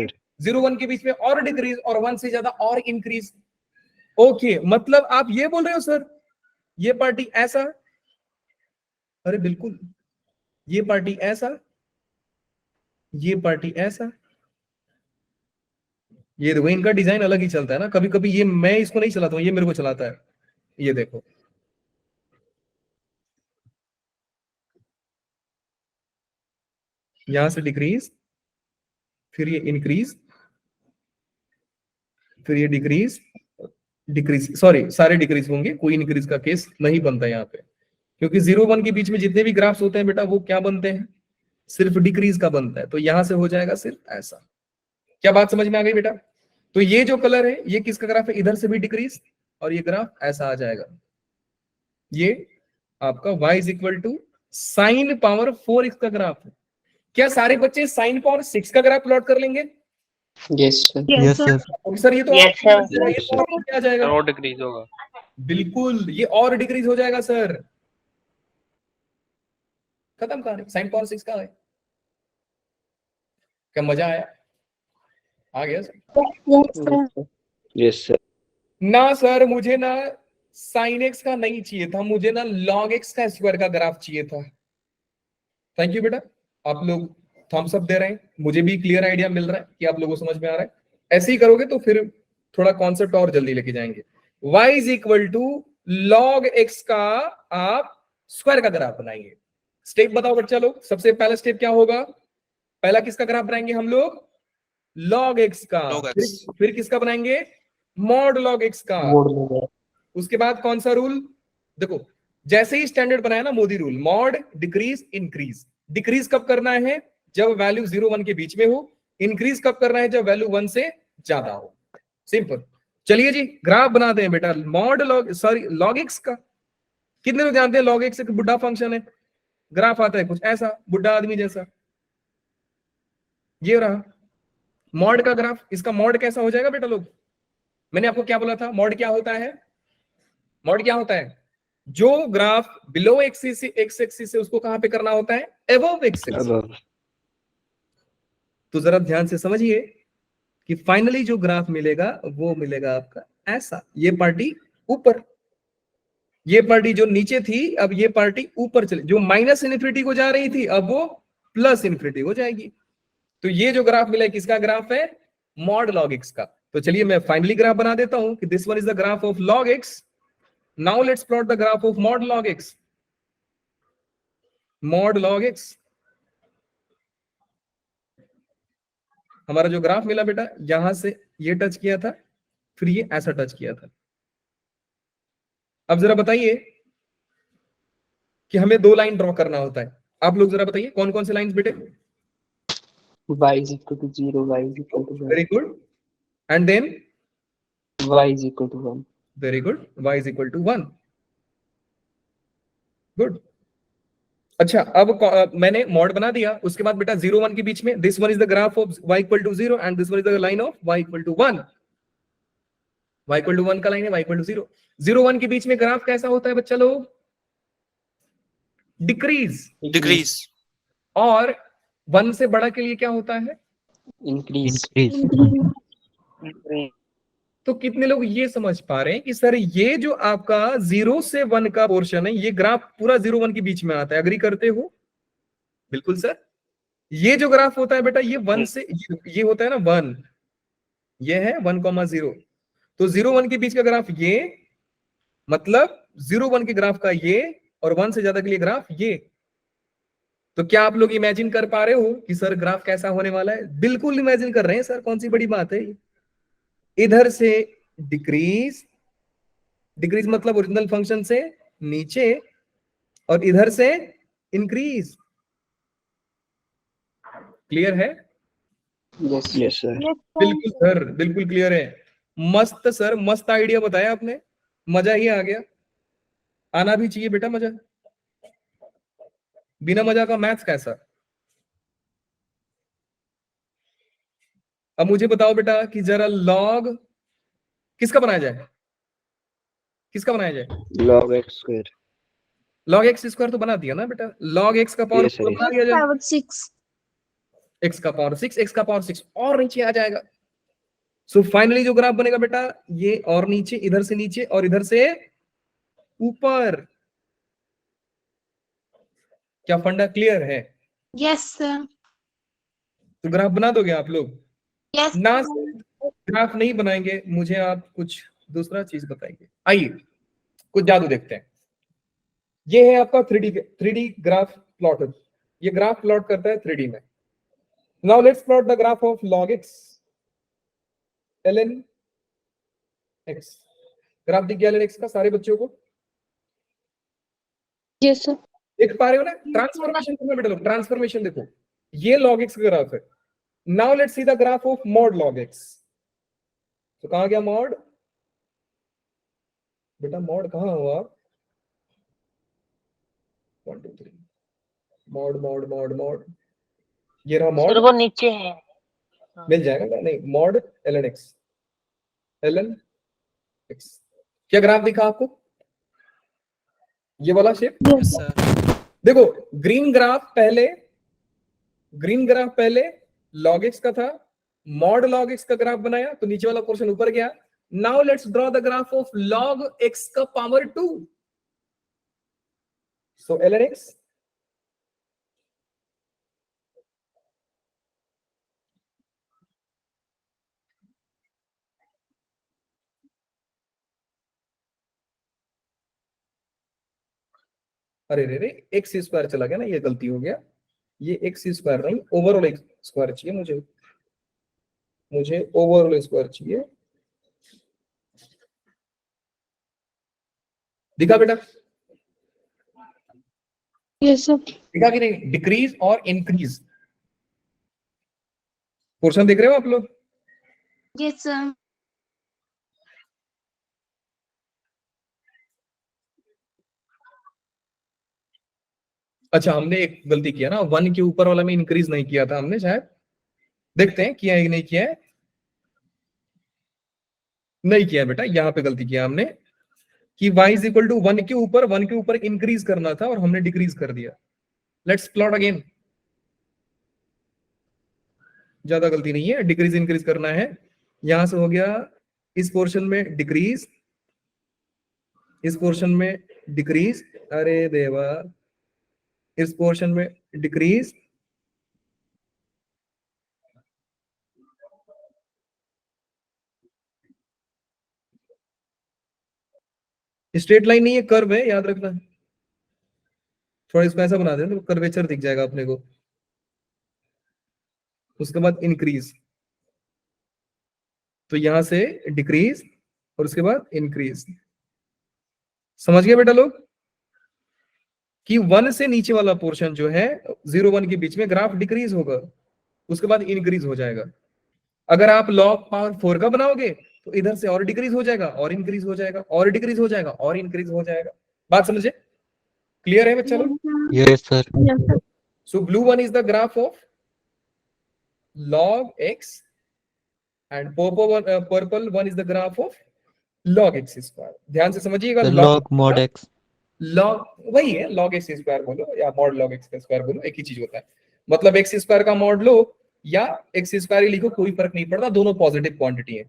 [SPEAKER 1] 0-1 के बीच में और डिक्रीज, और 1 से ज्यादा और इंक्रीज। ओके, मतलब आप ये बोल रहे हो सर ये पार्टी ऐसा, अरे बिल्कुल, ये पार्टी ऐसा, ये पार्टी ऐसा, ये देखो इनका डिजाइन अलग ही चलता है ना, कभी कभी ये मैं इसको नहीं चलाता हूं, ये मेरे को चलाता है, ये देखो यहां से डिक्रीज, फिर ये इंक्रीज, फिर ये डिक्रीज, डिक्रीज, सॉरी सारे डिक्रीज होंगे, कोई इंक्रीज का केस नहीं बनता यहाँ पे, क्योंकि 0-1 के बीच में जितने भी ग्राफ्स होते हैं बेटा वो क्या बनते हैं, सिर्फ डिक्रीज का बनता है, तो यहां से हो जाएगा सिर्फ ऐसा। क्या बात समझ में आ गई बेटा? तो ये जो कलर है ये किसका ग्राफ है, इधर से भी डिक्रीज, और ये ग्राफ ऐसा आ जाएगा, ये आपका y is equal to sine power 4x का ग्राफ है। क्या सारे बच्चे साइन पावर 6 का ग्राफ प्लॉट कर लेंगे?
[SPEAKER 4] Yes sir.
[SPEAKER 3] Yes sir.
[SPEAKER 1] Sir ये तो
[SPEAKER 5] Yes, sir.
[SPEAKER 1] ये तो और क्या जाएगा,
[SPEAKER 6] और डिक्रीज होगा।
[SPEAKER 1] बिल्कुल ये और डिक्रीज हो जाएगा सर, खत्म कहानी, साइन पावर 6 का है। क्या मजा आया, आ गया sir?
[SPEAKER 2] Yes, sir.
[SPEAKER 4] Yes sir.
[SPEAKER 1] ना सर मुझे ना साइन एक्स का नहीं चाहिए था, मुझे ना लॉग एक्स का स्क्वायर का ग्राफ चाहिए था। थैंक यू बेटा, आप लोग थम्स अप दे रहे हैं, मुझे भी क्लियर आइडिया मिल रहा है कि आप लोगों को समझ में आ रहा है। ऐसे ही करोगे तो फिर थोड़ा कॉन्सेप्ट और जल्दी लेके जाएंगे। y is equal to log x का आप स्क्वायर का ग्राफ बनाएंगे। स्टेप बताओ बच्चा लोग, सबसे पहला स्टेप क्या होगा, पहला किसका ग्राफ बनाएंगे हम लोग, लॉग एक्स का, फिर किसका बनाएंगे, मॉड लॉग एक्स का, उसके बाद कौन सा रूल, देखो जैसे ही स्टैंडर्ड बनाया ना Modi rule, mod decrease increase, decrease कब करना है, जब वैल्यू 0-1 के बीच में हो, इंक्रीज कब करना है, जब वैल्यू 1 से ज्यादा हो, सिंपल। चलिए जी ग्राफ बनाते हैं बेटा, mod log, sorry log x का, कितने लोग जानते हैं लॉग एक्स एक बुढ़ा फंक्शन है, ग्राफ आता है कुछ ऐसा बुढ़ा आदमी जैसा, ये रहा मॉड का ग्राफ। इसका मॉड कैसा हो जाएगा बेटा लोग, मैंने आपको क्या बोला था, मॉड क्या होता है, मॉड क्या होता है, जो ग्राफ बिलो एक्सिस से उसको कहां पे करना होता है, एबव एक्सिस। तो जरा ध्यान से समझिए कि फाइनली जो ग्राफ मिलेगा वो मिलेगा आपका ऐसा, ये पार्टी ऊपर, ये पार्टी जो नीचे थी अब ये पार्टी ऊपर चले, जो माइनस इन्फिनिटी को जा रही थी अब वो प्लस इन्फिनिटी हो जाएगी। तो ये जो ग्राफ मिला किसका ग्राफ है, मॉड लॉग एक्स का। तो चलिए मैं फाइनली ग्राफ बना देता हूं कि this one is the graph of log x. Now let's plot the graph of mod log x, mod log x. हमारा जो ग्राफ मिला बेटा यहां से ये टच किया था, फिर ये ऐसा टच किया था। अब जरा बताइए कि हमें 2 लाइन ड्रॉ करना होता है, आप लोग जरा बताइए कौन कौन से लाइंस बेटे?
[SPEAKER 4] y is equal to 0, y is equal to 1,
[SPEAKER 1] very good. And then
[SPEAKER 4] y is equal to 1.
[SPEAKER 1] Very good, y is equal to 1. Good. अच्छा, अब मैंने मॉड बना दिया. उसके बाद बेटा 0 1 के बीच में this one is the graph of y equal to 0 and this one is the line of y equal to 1. y equal to 1 का लाइन है y इक्वल टू 0. 0 1 के बीच में ग्राफ कैसा होता है बच्चा लोग? डिक्रीज.
[SPEAKER 6] डिक्रीज।
[SPEAKER 1] और 1 से बड़ा के लिए क्या होता है?
[SPEAKER 4] Increase.
[SPEAKER 3] इंक्रीज।
[SPEAKER 1] तो कितने लोग ये समझ पा रहे हैं कि सर ये जो आपका 0 से 1 का पोर्शन है, ये ग्राफ पूरा 0 1 के बीच में आता है? अग्री करते हो? बिल्कुल सर. ये जो ग्राफ होता है बेटा, ये 1 से ये होता है ना 1, ये है 1,0. तो 0 1 के बीच का ग्राफ ये, मतलब 0 1 के ग्राफ का ये, और 1 से ज्यादा के लिए ग्राफ ये. तो क्या आप लोग इमेजिन कर पा रहे हो कि सर ग्राफ कैसा होने वाला है? बिल्कुल इमेजिन कर रहे हैं सर, कौन सी बड़ी बात है ये. इधर से डिक्रीज, डिक्रीज मतलब ओरिजिनल फंक्शन से नीचे, और इधर से इंक्रीज. क्लियर है?
[SPEAKER 4] Yes. Yes, sir.
[SPEAKER 1] बिल्कुल सर, बिल्कुल क्लियर है. मस्त सर, मस्त आइडिया बताया आपने, मजा ही आ गया. आना भी चाहिए बेटा मजा, बिना मजा का मैथ्स कैसा. अब मुझे बताओ बेटा कि जरा लॉग किसका बनाया जाए? किसका बनाया जाए?
[SPEAKER 4] Log x square.
[SPEAKER 1] Log x square तो बना दिया ना बेटा. लॉग एक्स का पावर
[SPEAKER 4] Yes, sir.
[SPEAKER 1] बना दिया जाए.
[SPEAKER 2] Power 6.
[SPEAKER 1] एक्स का पावर 6, एक्स का पावर 6 और नीचे आ जाएगा. सो फाइनली जो ग्राफ बनेगा बेटा, ये और नीचे, इधर से नीचे और इधर से ऊपर. क्या फंडा क्लियर है?
[SPEAKER 2] Yes, sir.
[SPEAKER 1] तो ग्राफ बना दोगे आप लोग?
[SPEAKER 2] Yes.
[SPEAKER 1] ना
[SPEAKER 2] sir.
[SPEAKER 1] ग्राफ नहीं बनाएंगे, मुझे आप कुछ दूसरा चीज बताइए. आइए कुछ जादू देखते हैं. ये है आपका 3D ग्राफ प्लॉट. ये ग्राफ प्लॉट करता है 3D में. Now let's plot the graph of log x ln x. Graph दिख गया ln x का सारे बच्चों को?
[SPEAKER 2] Yes, sir.
[SPEAKER 1] देख पा रहे हो ना? ट्रांसफॉर्मेशन करना बेटा लोग, ट्रांसफॉर्मेशन देखो. ये log x का ग्राफ है. Now let's see the graph of mod log x. तो कहां गया मॉड? बेटा मॉड कहां हुआ? 1 2 3 मॉड मॉड मॉड मॉड. ये रहा
[SPEAKER 5] सर
[SPEAKER 1] मॉड.
[SPEAKER 5] वो नीचे है।
[SPEAKER 1] मिल जाएगा ना? नहीं, mod ln x. ln x. क्या ग्राफ दिखा आपको? ये वाला शेप.
[SPEAKER 6] Yes sir.
[SPEAKER 1] देखो ग्रीन ग्राफ पहले log x का था. मॉड log x का ग्राफ बनाया तो नीचे वाला पोर्शन ऊपर गया. Now let's draw the graph of log x का पावर 2. सो ln x. अरे रे रे, एक्स स्क्वायर चला गया ना, ये गलती हो गया. ये एक्स स्क्वायर नहीं, ओवरऑल एक्स स्क्वायर चाहिए मुझे ओवरऑल स्क्वायर चाहिए. दिखा बेटा?
[SPEAKER 2] Yes, sir.
[SPEAKER 1] दिखा कि नहीं? डिक्रीज और इंक्रीज पोर्शन देख रहे हो आप लोग?
[SPEAKER 2] Yes, sir.
[SPEAKER 1] अच्छा, हमने एक गलती किया ना, 1 के ऊपर वाला में इंक्रीज नहीं किया था हमने शायद. देखते हैं किया है कि नहीं किया है. नहीं किया बेटा, यहां पे गलती किया हमने कि y इज इक्वल टू 1 के ऊपर इंक्रीज करना था और हमने डिक्रीज कर दिया. Let's plot again. ज्यादा गलती नहीं है, डिक्रीज इंक्रीज करना है. यहां से हो गया इस पोर्शन में डिक्रीज, इस पोर्शन में डिक्रीज. अरे देवा, इस पोर्शन में डिक्रीज. स्ट्रेट लाइन नहीं है, कर्व है, याद रखना. थोड़ा इसको ऐसा बना दें तो कर्वेचर दिख जाएगा अपने को. उसके बाद इंक्रीज, तो यहां से डिक्रीज और उसके बाद इंक्रीज. समझ गए बेटा लोग? कि 1 से नीचे वाला पोर्शन जो है 0 1 के बीच में ग्राफ डिक्रीज होगा, उसके बाद इंक्रीज हो जाएगा। अगर आप log पावर 4 का बनाओगे तो इधर से और डिक्रीज हो जाएगा और इंक्रीज हो जाएगा और डिक्रीज हो जाएगा और इंक्रीज हो जाएगा। बात समझे? क्लियर है बच्चा लोग?
[SPEAKER 3] Yes, sir.
[SPEAKER 2] Yes, sir.
[SPEAKER 1] So blue one is the graph of log x and purple one is the graph of log x square। ध्यान से समझिएगा।
[SPEAKER 3] The log mod x.
[SPEAKER 1] log वही है, log x स्क्वायर बोलो या mod log x square बोलो, एक ही चीज होता है। मतलब x स्क्वायर का मॉड लो या x स्क्वायर ही लिखो, कोई फर्क नहीं पड़ता, दोनों पॉजिटिव क्वांटिटी है।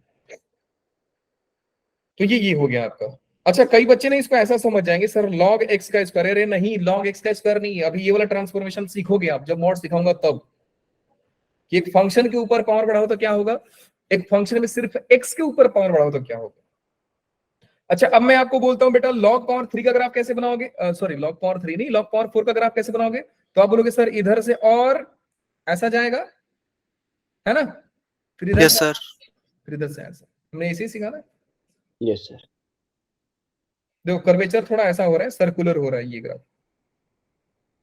[SPEAKER 1] तो ये हो गया आपका। अच्छा, कई बच्चे ने इसको ऐसा समझ जाएंगे सर log x का स्क्वायर। अरे नहीं, log x का स्क्वायर नहीं है। अभी ये वाला ट्रांसफॉर्मेशन सीखोगे आप, जब मॉड सिखाऊंगा तब, कि एक फंक्शन के ऊपर पावर बढ़ाओ तो क्या होगा, एक फंक्शन में सिर्फ x के ऊपर पावर बढ़ाओ तो क्या होगा। अच्छा, अब मैं आपको बोलता हूं बेटा log पावर 3 का ग्राफ कैसे बनाओगे, सॉरी log पावर 3 नहीं, log पावर 4 का ग्राफ कैसे बनाओगे। तो आप बोलोगे सर इधर से और ऐसा जाएगा, है ना, फिर इधर
[SPEAKER 6] यस सर।
[SPEAKER 1] फिर इधर से ऐसा। हमने इसे सीखा ना।
[SPEAKER 4] Yes sir.
[SPEAKER 1] देखो कर्वेचर थोड़ा ऐसा हो रहा है, सर्कुलर हो रहा है ये ग्राफ।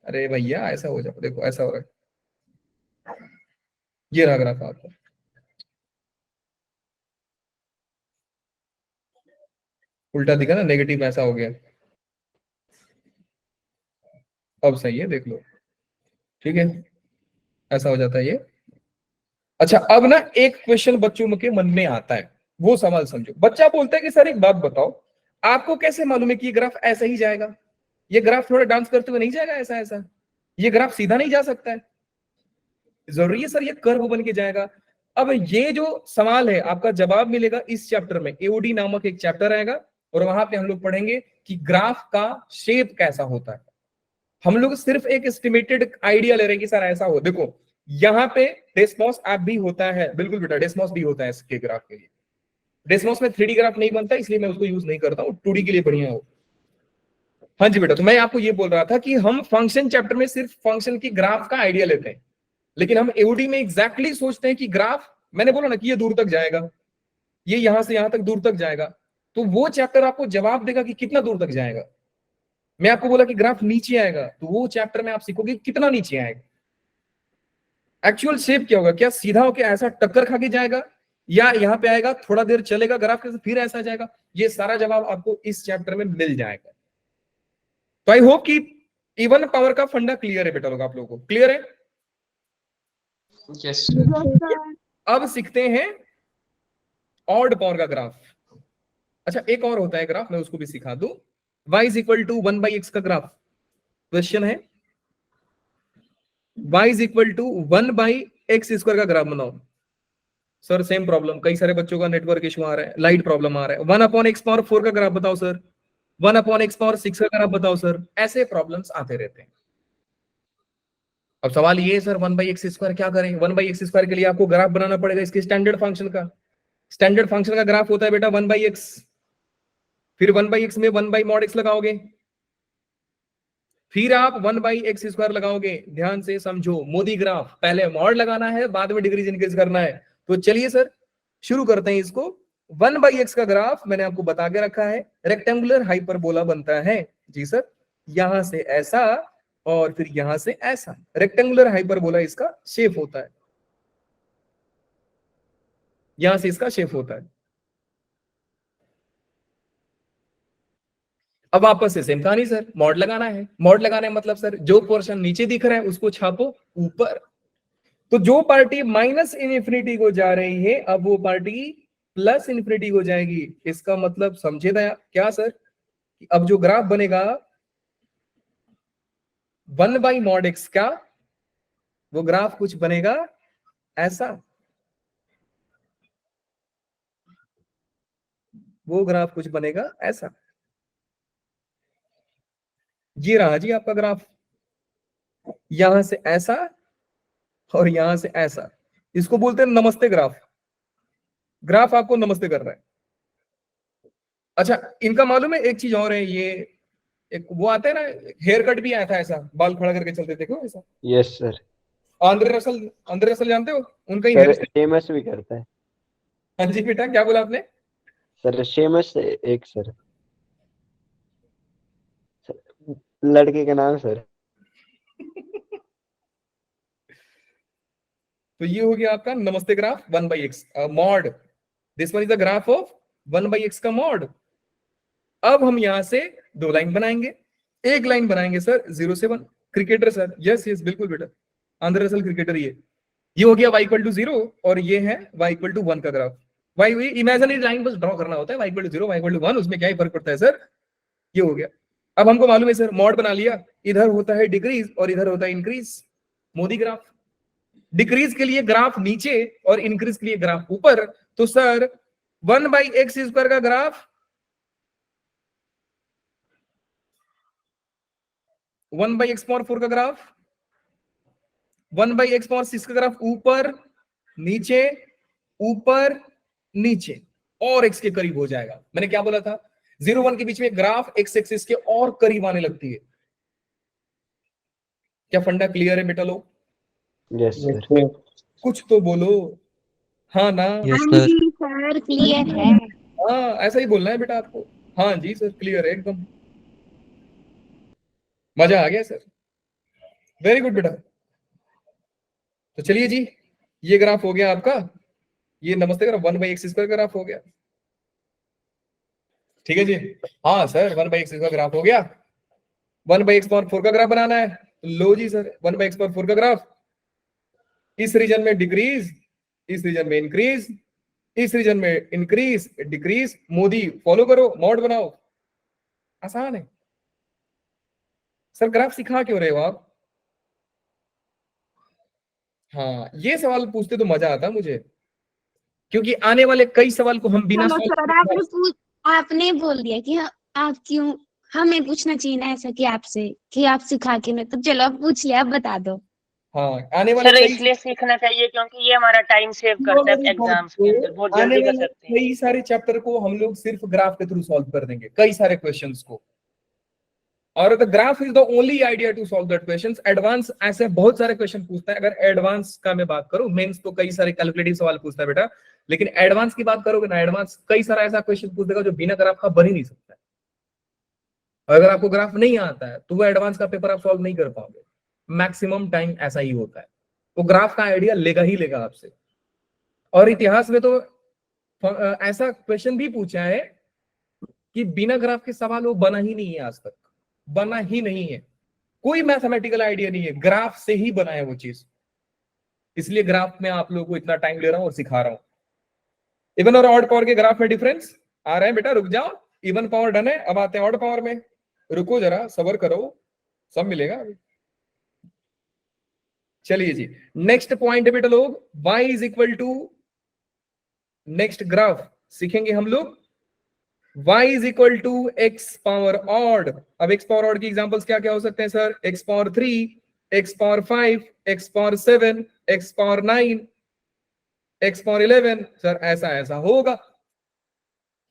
[SPEAKER 1] अरे भैया ऐसा हो जाओ, देखो ऐसा हो रहा है, ये रहा ग्राफ आपका। उल्टा दिखा ना, नेगेटिव ऐसा हो गया। अब सही है, देख लो, ठीक है, ऐसा हो जाता है ये। अच्छा, अब ना एक क्वेश्चन बच्चों के मन में आता है, वो सवाल समझो। बच्चा बोलता है कि सर एक बात बताओ, आपको कैसे मालूम है कि ये ग्राफ ऐसा ही जाएगा, ये ग्राफ थोड़ा डांस करते हुए नहीं जाएगा ऐसा ऐसा, ये ग्राफ सीधा नहीं जा सकता है, जरूरी है सर ये कर्व बन के जाएगा। अब ये जो सवाल है आपका जवाब मिलेगा इस चैप्टर में, एओडी नामक एक चैप्टर आएगा और वहां पे हम लोग पढ़ेंगे कि ग्राफ का शेप कैसा होता है। हम लोग सिर्फ एक एस्टिमेटेड आइडिया ले रहे हैं कि सर ऐसा हो। देखो यहाँ पे डेस्मॉस ऐप भी होता है, बिल्कुल बेटा डेस्मॉस भी होता है इसके ग्राफ के लिए। डेस्मॉस में 3D ग्राफ नहीं बनता, इसलिए मैं उसको यूज नहीं करता हूँ, 2D के लिए बढ़िया हो। हाँ जी बेटा, तो मैं आपको ये बोल रहा था कि हम फंक्शन चैप्टर में सिर्फ फंक्शन की ग्राफ का आइडिया लेते हैं, लेकिन हम एओडी में एग्जैक्टली सोचते हैं कि ग्राफ, मैंने बोला ना कि ये दूर तक जाएगा, ये यहां से यहां तक दूर तक जाएगा, तो वो चैप्टर आपको जवाब देगा कि कितना दूर तक जाएगा। मैं आपको बोला कि ग्राफ नीचे आएगा, तो वो चैप्टर में आप सीखोगे कितना नीचे आएगा, एक्चुअल शेप क्या होगा, क्या सीधा होकर ऐसा टक्कर खा के जाएगा या यहाँ पे आएगा थोड़ा देर चलेगा ग्राफ के फिर ऐसा जाएगा। ये सारा जवाब आपको इस चैप्टर में मिल जाएगा। तो आई होप कि इवन पावर का फंडा क्लियर है बेटा लोग, आप लोगों को क्लियर है।
[SPEAKER 4] Yes
[SPEAKER 2] Yes, sir.
[SPEAKER 1] अब सीखते हैं ऑड पावर का ग्राफ। अच्छा, एक और होता है ग्राफ, मैं उसको भी सिखा दूं। y is equal to 1/x का ग्राफ। क्वेश्चन है y is equal to 1/x square का ग्राफ बनाओ। सर सेम प्रॉब्लम, कई सारे बच्चों का नेटवर्क इशू आ रहा है, लाइट प्रॉब्लम आ रहा है। 1/x पावर 4 का ग्राफ बताओ सर, 1/x पावर 6 का ग्राफ बताओ सर। ऐसे प्रॉब्लम्स आते रहते हैं। अब सवाल ये है सर 1/x स्क्वायर क्या करें। 1/x स्क्वायर के लिए आपको ग्राफ बनाना पड़ेगा इसके स्टैंडर्ड फंक्शन का। स्टैंडर्ड फंक्शन का ग्राफ होता है बेटा 1/x, फिर 1/x में 1/mod x लगाओगे, फिर आप 1/x स्क्वायर लगाओगे। ध्यान से समझो, मोदी ग्राफ, पहले मॉड लगाना है, बाद में डिग्रीज इंक्रीज करना है। तो चलिए सर शुरू करते हैं इसको। 1/x का ग्राफ मैंने आपको बता के रखा है, रेक्टेंगुलर हाइपरबोला बनता है। जी सर, यहां से ऐसा और फिर यहां से ऐसा, रेक्टेंगुलर हाइपरबोला इसका शेप होता है, यहां से इसका शेप होता है। अब वापस से सेम कहानी सर, मॉड लगाना है। मॉड लगाना है मतलब सर जो पोर्शन नीचे दिख रहा है उसको छापो ऊपर। तो जो पार्टी माइनस इनफिनिटी को जा रही है, अब वो पार्टी प्लस इनफिनिटी को जाएगी। इसका मतलब समझे था क्या सर, अब जो ग्राफ बनेगा 1/mod x का, वो ग्राफ कुछ बनेगा ऐसा, वो ग्राफ कुछ बनेगा ऐसा। ये रहा जी आपका ग्राफ, यहां से ऐसा और यहां से ऐसा। इसको बोलते हैं नमस्ते ग्राफ। ग्राफ आपको नमस्ते कर रहा है। अच्छा, इनका मालूम है एक चीज और है, ये एक वो आता है ना, हेयर कट भी आया था ऐसा, बाल खड़ा करके चलते थे, क्यों ऐसा।
[SPEAKER 4] Yes sir.
[SPEAKER 1] आंद्रे रसल जानते हो, उनका ही
[SPEAKER 4] सर
[SPEAKER 1] हेयर।
[SPEAKER 4] शेमस भी करता है।
[SPEAKER 1] हाँ जी बेटा, क्या बोला आपने।
[SPEAKER 4] सर शेमस एक सर लड़के का नाम सर।
[SPEAKER 1] तो ये हो गया आपका नमस्ते graph 1/x mod. This one is the graph of 1/x का मॉड। अब हम यहां से दो लाइन बनाएंगे। एक लाइन बनाएंगे सर 0 से 1। क्रिकेटर सर, यस यस बिल्कुल बेटा, आंध्र असल क्रिकेटर। ये हो गया y इक्वल टू 0 और ये है y इक्वल टू 1 का ग्राफ। y इमेजिनरी लाइन बस ड्रॉ करना होता है, y equal to 0 y equal to 1, उसमें क्या ही फर्क पड़ता है सर। ये हो गया। अब हमको मालूम है सर, मॉड बना लिया, इधर होता है डिक्रीज और इधर होता है इंक्रीज। मोदी ग्राफ। डिक्रीज के लिए ग्राफ नीचे और इंक्रीज के लिए ग्राफ ऊपर। तो सर 1/x² का ग्राफ 1/x⁴ का ग्राफ 1/x⁴ का ग्राफ ऊपर नीचे ऊपर नीचे और x के करीब हो जाएगा। मैंने क्या बोला था, 0 1 के बीच में ग्राफ x एक्सिस के और करीब आने लगती है। क्या फंडा क्लियर है बेटा लोग?
[SPEAKER 4] Yes sir.
[SPEAKER 1] कुछ तो बोलो, हाँ ना?
[SPEAKER 3] यस
[SPEAKER 2] हाँ
[SPEAKER 3] सर।
[SPEAKER 2] जी सर, क्लियर है।
[SPEAKER 1] हाँ ऐसा ही बोलना है बेटा आपको। हाँ जी सर क्लियर है एकदम। मजा आ गया सर, वेरी गुड बेटा। तो चलिए जी, ये ग्राफ हो गया आपका, ये नमस्ते ग्राफ 1/x² ग्राफ हो गया। ठीक है जी। हाँ सर 1/x² ग्राफ हो गया। 1/x⁴ का ग्राफ बनाना है। लो जी सर 1/x⁴ का ग्राफ, इस रीजन में डिक्रीज, इस रीजन में इंक्रीज, इस रीजन में इंक्रीज डिक्रीज। मोदी फॉलो करो, मॉड बनाओ। आसान है सर। ग्राफ सिखा क्यों रहे हो आप? हाँ ये सवाल पूछते तो मजा आता मुझे, क्योंकि आने वाले कई सवाल को हम बिना
[SPEAKER 2] चलो
[SPEAKER 1] सवाल
[SPEAKER 2] सर, आपने बोल दिया कि आप क्यों, हमें पूछना चाहिए ना ऐसा कि आपसे कि आप सिखा के ना, तो चलो आप पूछ लिया, आप बता दो।
[SPEAKER 1] हाँ आने वाले
[SPEAKER 5] सर
[SPEAKER 1] कई
[SPEAKER 5] इसलिए सीखना चाहिए क्योंकि ये हमारा टाइम सेव करता है एग्जाम्स के अंदर, बहुत
[SPEAKER 1] आने
[SPEAKER 5] जल्दी कर
[SPEAKER 1] वाले
[SPEAKER 5] सकते हैं।
[SPEAKER 1] कई सारे चैप्टर को हम लोग सिर्फ ग्राफ के थ्रू सॉल्व कर देंगे, कई सारे क्वेश्चंस को। और the graph is the only idea to solve that questions. Advance ऐसे बहुत सारे क्वेश्चन पूछता है। अगर एडवांस का मैं बात करूं, मेंस तो कई सारे कैलकुलेटिव सवाल पूछता है बेटा, लेकिन एडवांस की बात करोगे ना, एडवांस कई सारा ऐसा क्वेश्चन पूछ देगा जो बिना ग्राफ का बन ही नहीं सकता है। अगर आपको ग्राफ नहीं आता है तो वो एडवांस का पेपर आप सॉल्व नहीं कर पाओगे। मैक्सिमम टाइम ऐसा ही होता है, वो ग्राफ का आइडिया लेगा ही लेगा आपसे। और इतिहास में तो ऐसा क्वेश्चन भी पूछा है कि बिना ग्राफ के सवाल वो बना ही नहीं है, आज तक बना ही नहीं है। कोई मैथमेटिकल आइडिया नहीं है, ग्राफ से ही बना है वो चीज। इसलिए ग्राफ में आप लोगों को इतना टाइम ले रहा हूं और सिखा रहा हूं। इवन और ऑड पावर के ग्राफ में डिफरेंस आ रहा है बेटा, रुक जाओ। इवन पावर डन है, अब आते हैं ऑड पावर में। रुको जरा, सब्र करो, सब मिलेगा अभी। चलिए जी, नेक्स्ट पॉइंट है बेटा लोग, y is equal to, next graph सीखेंगे हम लोग, y is equal to x power odd. अब एक्स पावर ऑड की एग्जांपल्स क्या क्या हो सकते हैं sir? X power 3, x power 5, x power 7, x power 9, x power 11। Sir ऐसा ऐसा होगा,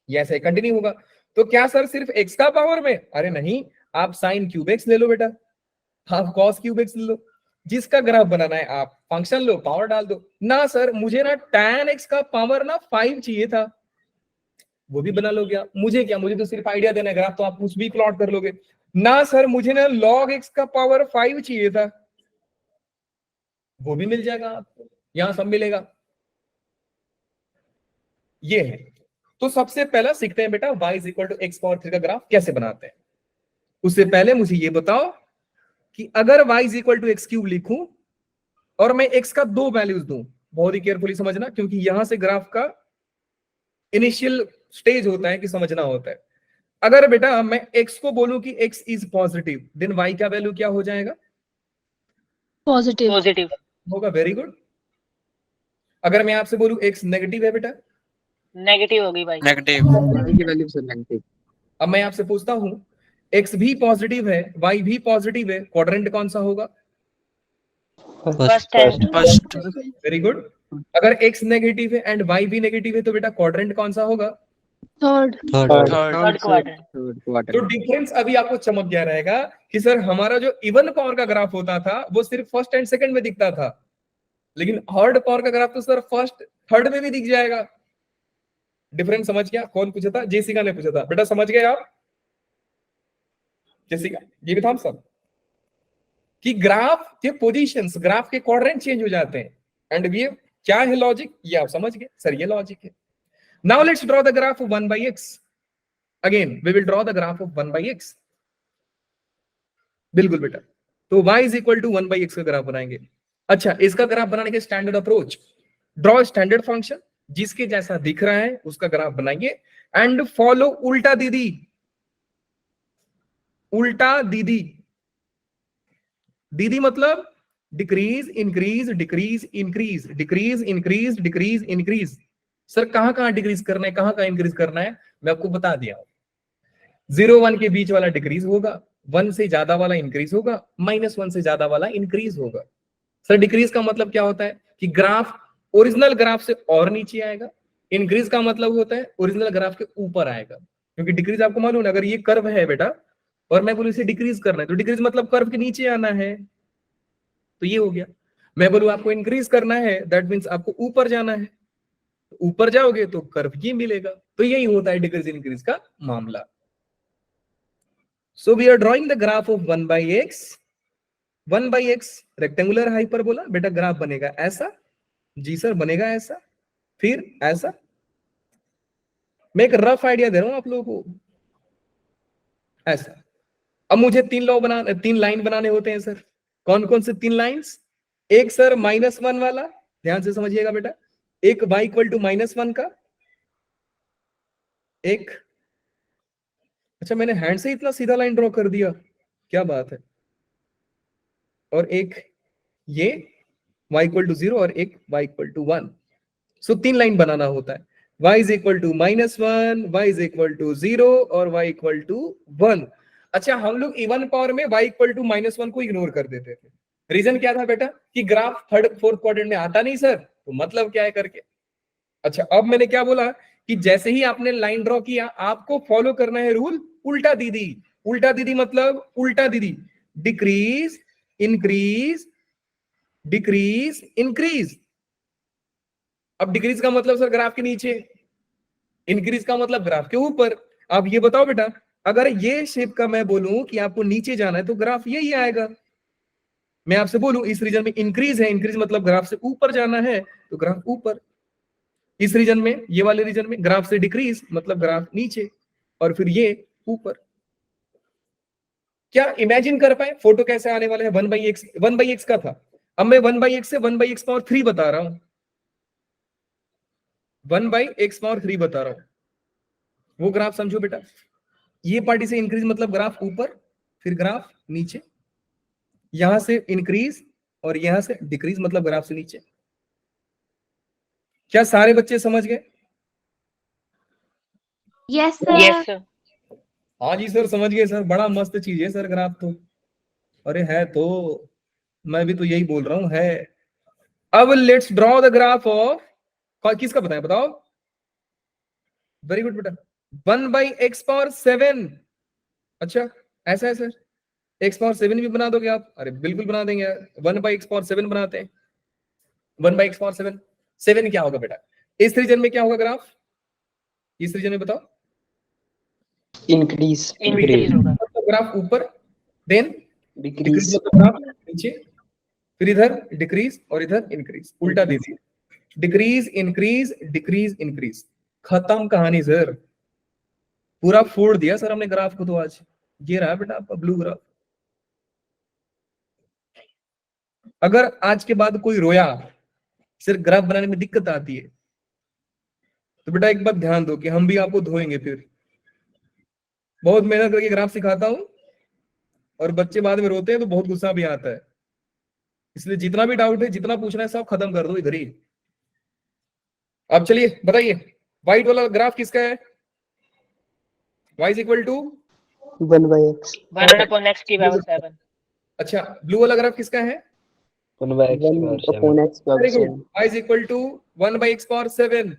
[SPEAKER 1] ये ऐसे कंटिन्यू होगा। तो क्या सर सिर्फ एक्स का पावर में? अरे नहीं, आप साइन क्यूब एक्स ले लो बेटा, आप कॉस क्यूब एक्स ले लो। जिसका ग्राफ बनाना है आप फंक्शन लो, पावर डाल दो ना। सर मुझे ना tan x का पावर ना 5 चाहिए था, वो भी बना लो। क्या मुझे, क्या मुझे तो सिर्फ आइडिया देना है, ग्राफ तो आप कुछ भी प्लॉट कर लोगे ना। सर मुझे ना log x का पावर 5 चाहिए था, वो भी मिल जाएगा आपको, यहां सब मिलेगा। ये है। तो सबसे पहला सीखते हैं बेटा y is equal to x power 3 का ग्राफ कैसे बनाते हैं। उससे पहले मुझे ये बताओ कि अगर y is equal to x cube लिखूं और मैं x का 2 वैल्यूज दूं, बहुत ही केयरफुली समझना, क्योंकि यहां से ग्राफ का इनिशियल स्टेज होता है कि समझना होता है। अगर बेटा मैं x को बोलूं कि x is positive, then y का वैल्यू क्या हो जाएगा?
[SPEAKER 2] पॉजिटिव
[SPEAKER 5] पॉजिटिव
[SPEAKER 1] होगा, वेरी गुड। अगर मैं आपसे बोलूं x नेगेटिव है बेटा,
[SPEAKER 5] नेगेटिव होगी भाई।
[SPEAKER 6] नेगेटिव।
[SPEAKER 4] y की वैल्यू सर नेगेटिव।
[SPEAKER 1] अब मैं आपसे पूछता हूं x भी पॉजिटिव है, y भी पॉजिटिव है, क्वाड्रेंट कौन सा होगा?
[SPEAKER 5] फर्स्ट है।
[SPEAKER 6] फर्स्ट।
[SPEAKER 1] Very good. अगर x नेगेटिव है एंड y भी नेगेटिव है तो बेटा क्वाड्रेंट कौन सा होगा?
[SPEAKER 2] Third
[SPEAKER 3] third.
[SPEAKER 5] Third quadrant.
[SPEAKER 1] तो डिफरेंस अभी आपको चमक गया रहेगा कि सर हमारा जो इवन पावर का ग्राफ होता था वो सिर्फ फर्स्ट एंड सेकंड में दिखता था, लेकिन ऑड पावर का ग्राफ तो सर फर्स्ट थर्ड में भी दिख जाएगा। डिफरेंस समझ गया? कौन पूछा था? जेसिका ने पूछा था बेटा, समझ गए आप? किसी का ये भी था हम सब कि ग्राफ के पोजीशंस, ग्राफ के क्वाड्रेंट चेंज हो जाते हैं। एंड ये क्या है लॉजिक, ये आप समझ गए सर, ये लॉजिक है। Now let's draw the graph of 1/x। Again we will draw the graph of 1/x। बिल्कुल बेटा, तो y is equal to 1/x का ग्राफ बनाएंगे। अच्छा, इसका ग्राफ बनाने के standard approach, draw standard function, जिसके जैसा दिख रहा है उसका ग्राफ बनाइए एंड फॉलो उल्टा दीदी। उल्टा दीदी, दीदी मतलब decrease increase decrease increase decrease increase decrease increase. Sir कहां कहां डिक्रीज करना है, कहां कहां इंक्रीज करना है, मैं आपको बता दिया हूं। 0-1 के बीच वाला डिक्रीज होगा, 1 से ज्यादा वाला इंक्रीज होगा, -1 से ज्यादा वाला इंक्रीज होगा। सर डिक्रीज का मतलब क्या होता है कि ग्राफ ओरिजिनल ग्राफ से और नीचे आएगा। इंक्रीज का मतलब होता है ओरिजिनल ग्राफ के ऊपर आएगा। क्योंकि डिक्रीज आपको मालूम है, अगर ये कर्व है बेटा और मैं बोलूं इसे डिक्रीज करना है, तो डिक्रीज मतलब कर्व के नीचे आना है, तो ये हो गया। मैं बोलूं आपको इंक्रीज करना है, दैट मीन्स आपको ऊपर जाना है, ऊपर जाओगे तो कर्व ये मिलेगा। तो यही होता है डिक्रीज इंक्रीज का मामला। So we are drawing the graph of 1/x. 1/x rectangular hyperbola. बेटा ग्राफ बनेगा ऐसा, जी सर बनेगा ऐसा, फिर ऐसा। मैं एक रफ आइडिया दे रहा हूं आप लोगों को, ऐसा। अब मुझे 3 लाइन बनाने होते हैं सर। कौन कौन से 3 लाइंस? एक सर -1 वाला, ध्यान से समझिएगा बेटा, एक y इक्वल टू -1 का, एक, अच्छा मैंने हैंड से इतना सीधा लाइन ड्रॉ कर दिया, क्या बात है। और एक ये y इक्वल टू 0 और एक y equal to 1। So 3 line बनाना होता है। y is equal to -1, y is equal to 0 और y इक्वल टू 1। अच्छा, हम लोग इवन पावर में y इक्वल टू -1 को इग्नोर कर देते थे। रीजन क्या था बेटा कि ग्राफ थर्ड फोर्थ क्वाड्रेंट में आता नहीं सर, तो मतलब क्या है करके। अच्छा, अब मैंने क्या बोला कि जैसे ही आपने लाइन ड्रॉ किया आपको फॉलो करना है रूल उल्टा दीदी। उल्टा दीदी मतलब उल्टा दीदी, डिक्रीज इंक्रीज डिक्रीज इंक्रीज। अब डिक्रीज का मतलब सर ग्राफ के नीचे, इंक्रीज का मतलब ग्राफ के ऊपर। आप ये बताओ बेटा, अगर ये शेप का मैं बोलूं कि आपको नीचे जाना है तो ग्राफ यही आएगा। मैं आपसे बोलूं इस रीजन में इंक्रीज है, इंक्रीज मतलब ग्राफ से ऊपर जाना है, तो ग्राफ ऊपर। इस रीजन में, ये वाले रीजन में ग्राफ से डिक्रीज मतलब ग्राफ नीचे, और फिर ये ऊपर। क्या इमेजिन कर पाए फोटो कैसे आने वाला है? 1/x का था, अब मैं 1/x से 1/x पावर 3 बता रहा हूं। 1/x पावर 3 बता रहा हूं, वो ग्राफ समझो बेटा। ये पार्टी से इंक्रीज मतलब ग्राफ ऊपर, फिर ग्राफ नीचे, यहां से इंक्रीज और यहां से डिक्रीज मतलब ग्राफ से नीचे। क्या सारे बच्चे समझ गए?
[SPEAKER 2] Yes
[SPEAKER 5] yes
[SPEAKER 2] sir.
[SPEAKER 5] सर।
[SPEAKER 1] हाँ जी सर समझ गए सर, बड़ा मस्त चीज है सर ग्राफ तो। अरे है तो, मैं भी तो यही बोल रहा हूं है। अब let's draw the graph of, किसका बताएं बताओ? वेरी गुड बेटा, 1/x पावर 7। अच्छा ऐसा है सर, x पावर 7 भी बना दोगे आप? अरे बिल्कुल बना देंगे यार, 1/x पावर 7 बनाते हैं। 1/x पावर 7, 7 क्या होगा बेटा? इस रीजन में क्या होगा ग्राफ? इस रीजन में बताओ।
[SPEAKER 4] इंक्रीज
[SPEAKER 5] इंक्रीज होगा।
[SPEAKER 1] मतलब ग्राफ ऊपर, देन डिक्रीज
[SPEAKER 4] डिक्रीज
[SPEAKER 1] मतलब ग्राफ नीचे, फिर इधर डिक्रीज और इधर इंक्रीज। उल्टा दीजिए, डिक्रीज इंक्रीज डिक्रीज इंक्रीज। खत्म कहानी सर, पूरा फोड़ दिया सर हमने ग्राफ को। तो आज ये रहा बेटा आपका ब्लू ग्राफ। अगर आज के बाद कोई रोया, सिर्फ ग्राफ बनाने में दिक्कत आती है, तो बेटा एक बात ध्यान दो कि हम भी आपको धोएंगे फिर। बहुत मेहनत करके ग्राफ सिखाता हूं और बच्चे बाद में रोते हैं तो बहुत गुस्सा भी आता है। इसलिए जितना भी डाउट है, जितना पूछना है सब खत्म कर दो इधर ही। अब चलिए बताइए, व्हाइट वाला ग्राफ किसका है? y is equal to
[SPEAKER 4] 1/x
[SPEAKER 5] 1/x⁻7।
[SPEAKER 1] अच्छा, ब्लू वाला ग्राफ किसका है?
[SPEAKER 3] 1/x/7
[SPEAKER 4] 1/x
[SPEAKER 1] very good, y is equal to 1/x power 7।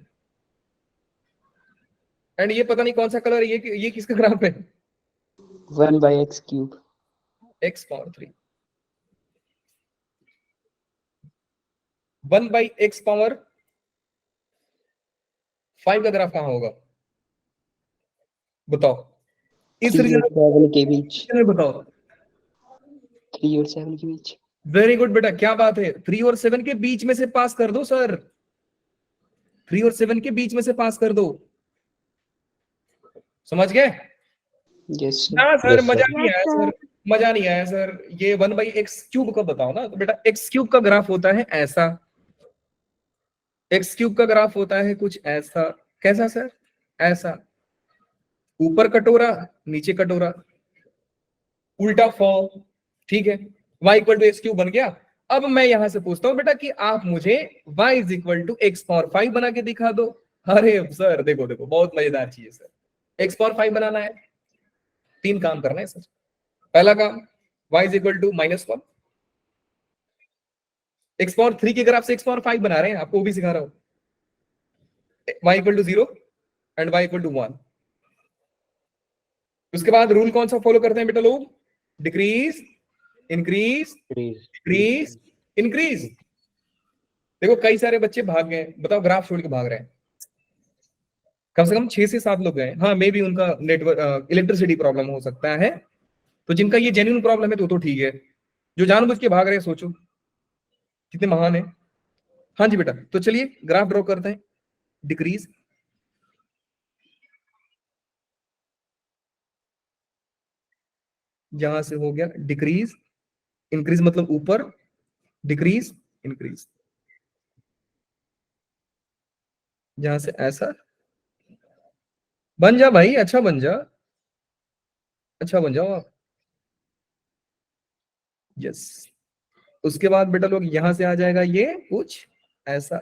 [SPEAKER 1] And ये पता नहीं कौन सा कलर है, ये किसका ग्राफ है?
[SPEAKER 4] 1/x cube
[SPEAKER 1] x power 3। 1/x power 5 का ग्राफ कहां होगा बताओ? इस
[SPEAKER 4] 3
[SPEAKER 1] रीजन
[SPEAKER 4] और 7 के बीच,
[SPEAKER 1] में बताओ।
[SPEAKER 4] 3 और 7 के बीच।
[SPEAKER 1] वेरी गुड बेटा, क्या बात है, 3 और 7 के बीच में से पास कर दो सर, 3 और 7 के बीच में से पास कर दो, समझ गए?
[SPEAKER 4] Yes sir.
[SPEAKER 1] ना सर,
[SPEAKER 3] Yes,
[SPEAKER 1] मजा
[SPEAKER 3] sir.
[SPEAKER 1] नहीं
[SPEAKER 2] Yes,
[SPEAKER 1] आया
[SPEAKER 2] sir.
[SPEAKER 1] सर, मजा नहीं आया सर। ये 1/x³ का बताओ ना। तो बेटा x³ का ग्राफ होता है ऐसा, x³ का ग्राफ होता है कुछ ऐसा। कैसा सर? ऐसा, ऊपर कटोरा नीचे कटोरा, उल्टा फॉर्म, ठीक है। y इक्वल टू x³ बन गया। अब मैं यहां से पूछता हूं बेटा कि आप मुझे y is equal to x⁴ बना के दिखा दो। अरे सर देखो देखो, बहुत मजेदार चीज है सर। x⁴ बनाना है, 3 काम करना है सर। पहला काम, y is equal to -1, x⁴ के ग्राफ से x⁴ बना रहे हैं, आपको वो भी सिखा रहा हूं। y equal to 0 and y equal to 1। उसके बाद रूल कौन सा फॉलो करते हैं बेटा लोग? Decrease, increase, decrease, increase. देखो कई सारे बच्चे भाग गए, बताओ ग्राफ छोड़ के भाग रहे हैं। कम से कम 6 से 7 लोग गए। हाँ, मे भी उनका नेटवर्क इलेक्ट्रिसिटी प्रॉब्लम हो सकता है। तो जिनका ये जेन्युइन प्रॉब्लम है तो ठीक है। जो जानबूझ के भाग रहे हैं, सोचो कितने महान है। हाँ जी बेटा, तो चलिए ग्राफ ड्रॉ करते हैं। डिक्रीज, यहां से हो गया डिक्रीज, इंक्रीज मतलब ऊपर, डिक्रीज, इंक्रीज, यहां से ऐसा बन जा भाई, अच्छा बन जा, अच्छा बन जाओ आप। यस, उसके बाद बेटा लोग यहां से आ जाएगा ये कुछ ऐसा,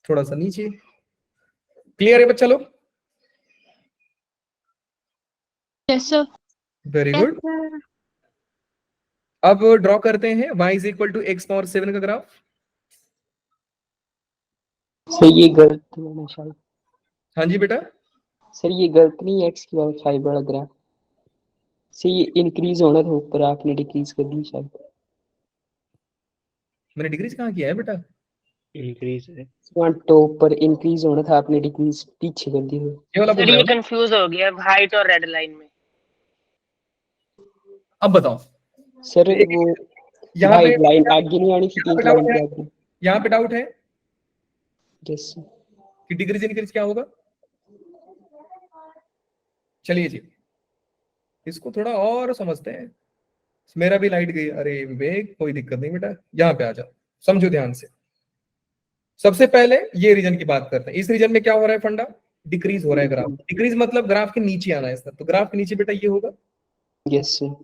[SPEAKER 1] थोड़ा सा नीचे। क्लियर है बच्चा लोग?
[SPEAKER 2] Yes, sir.
[SPEAKER 1] Very
[SPEAKER 2] Yes,
[SPEAKER 1] good.
[SPEAKER 2] sir.
[SPEAKER 1] अब ड्रॉ करते हैं y is equal to x⁴ का ग्राफ।
[SPEAKER 4] सर ये गलत है ना शायद।
[SPEAKER 1] हाँ जी बेटा,
[SPEAKER 4] सर ये गलत नहीं है, x⁴ वाला ग्राफ। सर ये इंक्रीज होना था ऊपर, आपने डिक्रीज कर दी शायद।
[SPEAKER 1] मैंने डिक्रीज कहाँ किया है बेटा?
[SPEAKER 3] Increase है।
[SPEAKER 4] वहाँ टॉप पर इंक्रीज होना था, आपने डिक्रीज पीछे कर दी।
[SPEAKER 1] ये वाला बोल
[SPEAKER 5] सर
[SPEAKER 1] रहे
[SPEAKER 5] ये
[SPEAKER 1] हो ना?
[SPEAKER 5] कंफ्यूज हो गया व्हाइट और रेड लाइन में।
[SPEAKER 1] अब बताओ,
[SPEAKER 4] सर
[SPEAKER 1] एक
[SPEAKER 4] वो
[SPEAKER 1] यहाँ पे,
[SPEAKER 4] वाइट लाइन आगे नहीं आनी थी,
[SPEAKER 1] यहाँ पे
[SPEAKER 4] पिंक
[SPEAKER 1] डाउट
[SPEAKER 4] लाइन
[SPEAKER 1] है,
[SPEAKER 4] के आगे।
[SPEAKER 1] यहाँ पे डाउट है
[SPEAKER 4] यस सर।
[SPEAKER 1] कि डिक्रीज इंक्रीज क्या होगा? चलिए जी, इसको थोड़ा और समझते हैं। मेरा भी लाइट गई। अरे विवेक, कोई दिक्कत नहीं बेटा, यहाँ पे आ जाओ, समझो ध्यान से। सबसे पहले ये रीजन की बात करते हैं। इस रीजन में क्या हो रहा है फंडा? डिक्रीज हो रहा है ग्राफ। डिक्रीज मतलब ग्राफ के नीचे आना है सर। तो ग्राफ के नीचे बेटा ये होगा।
[SPEAKER 4] Yes sir.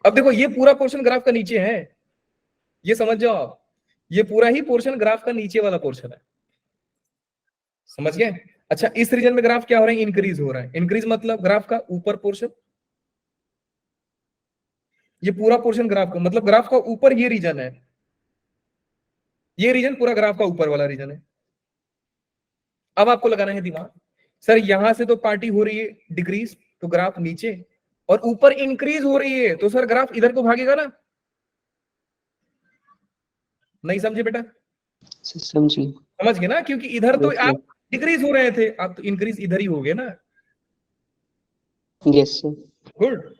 [SPEAKER 1] अब देखो ये पूरा पोर्शन ग्राफ का नीचे है, ये समझ जाओ आप। ये पूरा ही पोर्शन ग्राफ का नीचे वाला पोर्शन है, समझ गए? अच्छा, इस रीजन में ग्राफ क्या हो रहा है? इंक्रीज हो रहा है। इंक्रीज मतलब ग्राफ का ऊपर पोर्शन, ये पूरा पोर्शन ग्राफ का मतलब ग्राफ का ऊपर ये रीजन है। ये रीजन पूरा ग्राफ का ऊपर वाला रीजन है। अब आपको लगाना है दिमाग। सर यहां से तो पार्टी हो रही है डिक्रीज, तो ग्राफ नीचे, और ऊपर इंक्रीज हो रही है, तो सर ग्राफ इधर को भागेगा ना? नहीं समझे बेटा?
[SPEAKER 4] समझिए।
[SPEAKER 1] समझ गए ना? क्योंकि इधर तो
[SPEAKER 4] यस
[SPEAKER 1] आप डिक्रीज हो रहे थे, आप तो इंक्रीज इधर ही हो गए ना।
[SPEAKER 4] सर। Yes sir.
[SPEAKER 1] गुड।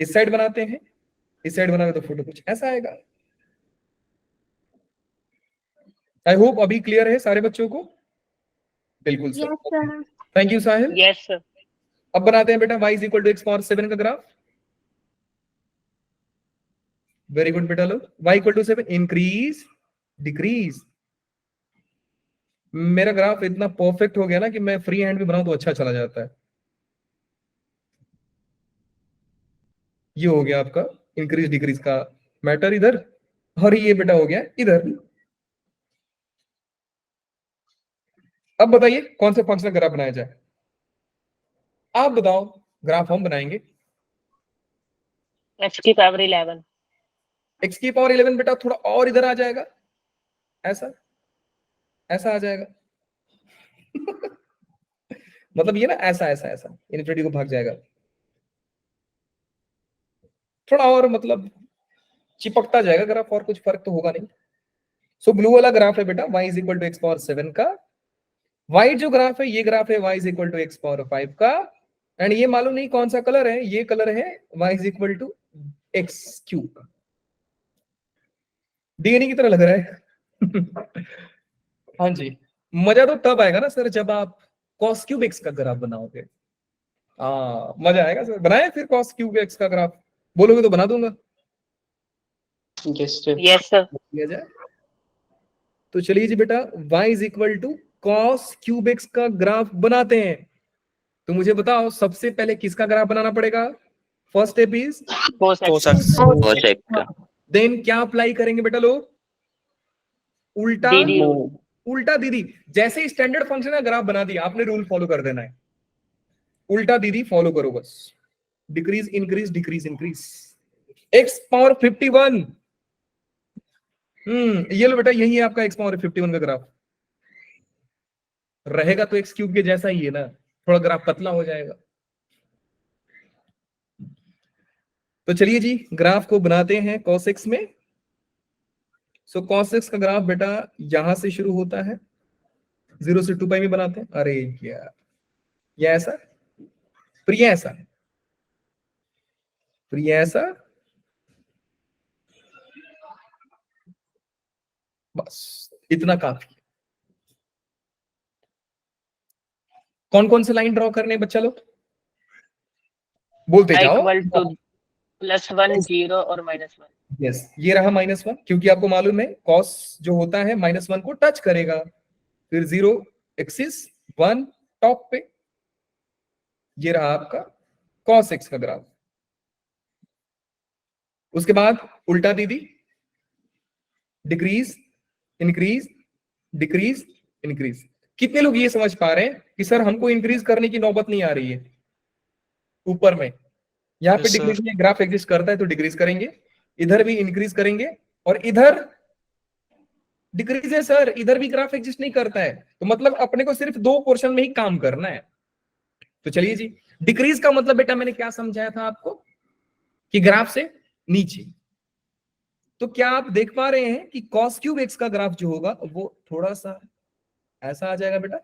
[SPEAKER 1] इस साइड बनाते हैं, इस साइड बनाओगे तो फोटो कुछ ऐसा आएगा। आई होप अभी क्लियर है सारे बच्चों को। बिल्कुल sir,
[SPEAKER 2] Yes, sir.
[SPEAKER 1] Thank you Sahil.
[SPEAKER 5] Yes sir.
[SPEAKER 1] अब बनाते हैं बेटा y is equal to x⁴ का ग्राफ। वेरी गुड बेटा लोग, y equal to 7, increase, decrease. मेरा ग्राफ इतना परफेक्ट हो गया ना कि मैं फ्री हैंड भी बनाऊं तो अच्छा चला जाता है। ये हो गया आपका इंक्रीज डिक्रीज का मैटर इधर, और ये बेटा हो गया इधर। अब बताइए कौन से फंक्शन ग्राफ बनाया जाए? आप बताओ, ग्राफ हम बनाएंगे।
[SPEAKER 5] x⁴
[SPEAKER 1] x⁴ बेटा थोड़ा और इधर आ जाएगा, ऐसा, ऐसा आ जाएगा। मतलब ये ना ऐसा ऐसा ऐसा, इनफिनिटी को भाग जाएगा थोड़ा और, मतलब चिपकता जाएगा ग्राफ, और कुछ फर्क तो होगा नहीं। सो ब्लू वाला ग्राफ है बेटा y is equal to x⁴ का। व्हाइट जो ग्राफ है ये ग्राफ है y is equal to x⁴ का। एंड ये मालूम नहीं कौन सा कलर है, ये कलर है y is equal to x cube. DNA की तरह लग रहा है। हाँ जी, मजा तो तब आएगा ना सर जब आप cos क्यूब x का ग्राफ बनाओगे। हाँ मजा आएगा सर। बनाए फिर cos क्यूब x का ग्राफ, बोलोगे तो बना दूंगा।
[SPEAKER 4] Yes sir.
[SPEAKER 5] Yes sir.
[SPEAKER 1] किया जाए तो चलिए जी बेटा, y is equal to cos cube x का ग्राफ बनाते हैं। तो मुझे बताओ सबसे पहले किसका ग्राफ बनाना पड़ेगा? फर्स्ट स्टेप इज
[SPEAKER 6] कोसेक का।
[SPEAKER 1] देन क्या अप्लाई करेंगे बेटा लोग? उल्टा
[SPEAKER 5] दीदी
[SPEAKER 1] उल्टा दीदी। जैसे ही स्टैंडर्ड फंक्शन का ग्राफ बना दिया आपने, रूल फॉलो कर देना है, उल्टा दीदी फॉलो करो बस। Decrease increase decrease increase, x power 51। ये लो बेटा, यही है आपका x पावर 51 का ग्राफ। रहेगा तो x क्यूब के जैसा ही है ना, थोड़ा ग्राफ पतला हो जाएगा। तो चलिए जी ग्राफ को बनाते हैं cos x में। सो cos x का ग्राफ बेटा यहां से शुरू होता है, 0 से 2 पाई में बनाते हैं। अरे यार ये ऐसा, फिर ये ऐसा, फिर ये ऐसा, बस इतना काफी। कौन कौन से लाइन ड्रॉ करने बच्चा लोग? बोलते जाओ।
[SPEAKER 5] इक्वल टू +1 0 और -1।
[SPEAKER 1] यस, ये रहा -1, क्योंकि आपको मालूम है cos जो होता है -1 को टच करेगा। फिर 0 एक्सिस, 1 टॉप पे। ये रहा आपका cos x का ग्राफ। उसके बाद उल्टा दीदी, डिक्रीज इंक्रीज डिक्रीज इंक्रीज। कितने लोग ये समझ पा रहे हैं कि सर हमको इंक्रीज करने की नौबत नहीं आ रही है? ऊपर में यहाँ पे डिक्रीज में ग्राफ एग्जिस्ट करता है तो डिक्रीज करेंगे, इधर भी इंक्रीज करेंगे, और इधर डिक्रीज है सर, इधर भी ग्राफ एग्जिस्ट नहीं करता है। तो मतलब अपने को सिर्फ 2 पोर्शन में ही काम करना है। तो चलिए जी, डिक्रीज का मतलब बेटा मैंने क्या समझाया था आपको कि ग्राफ से नीचे। तो क्या आप देख पा रहे हैं कि cos क्यूब x का ग्राफ जो होगा वो थोड़ा सा ऐसा आ जाएगा बेटा।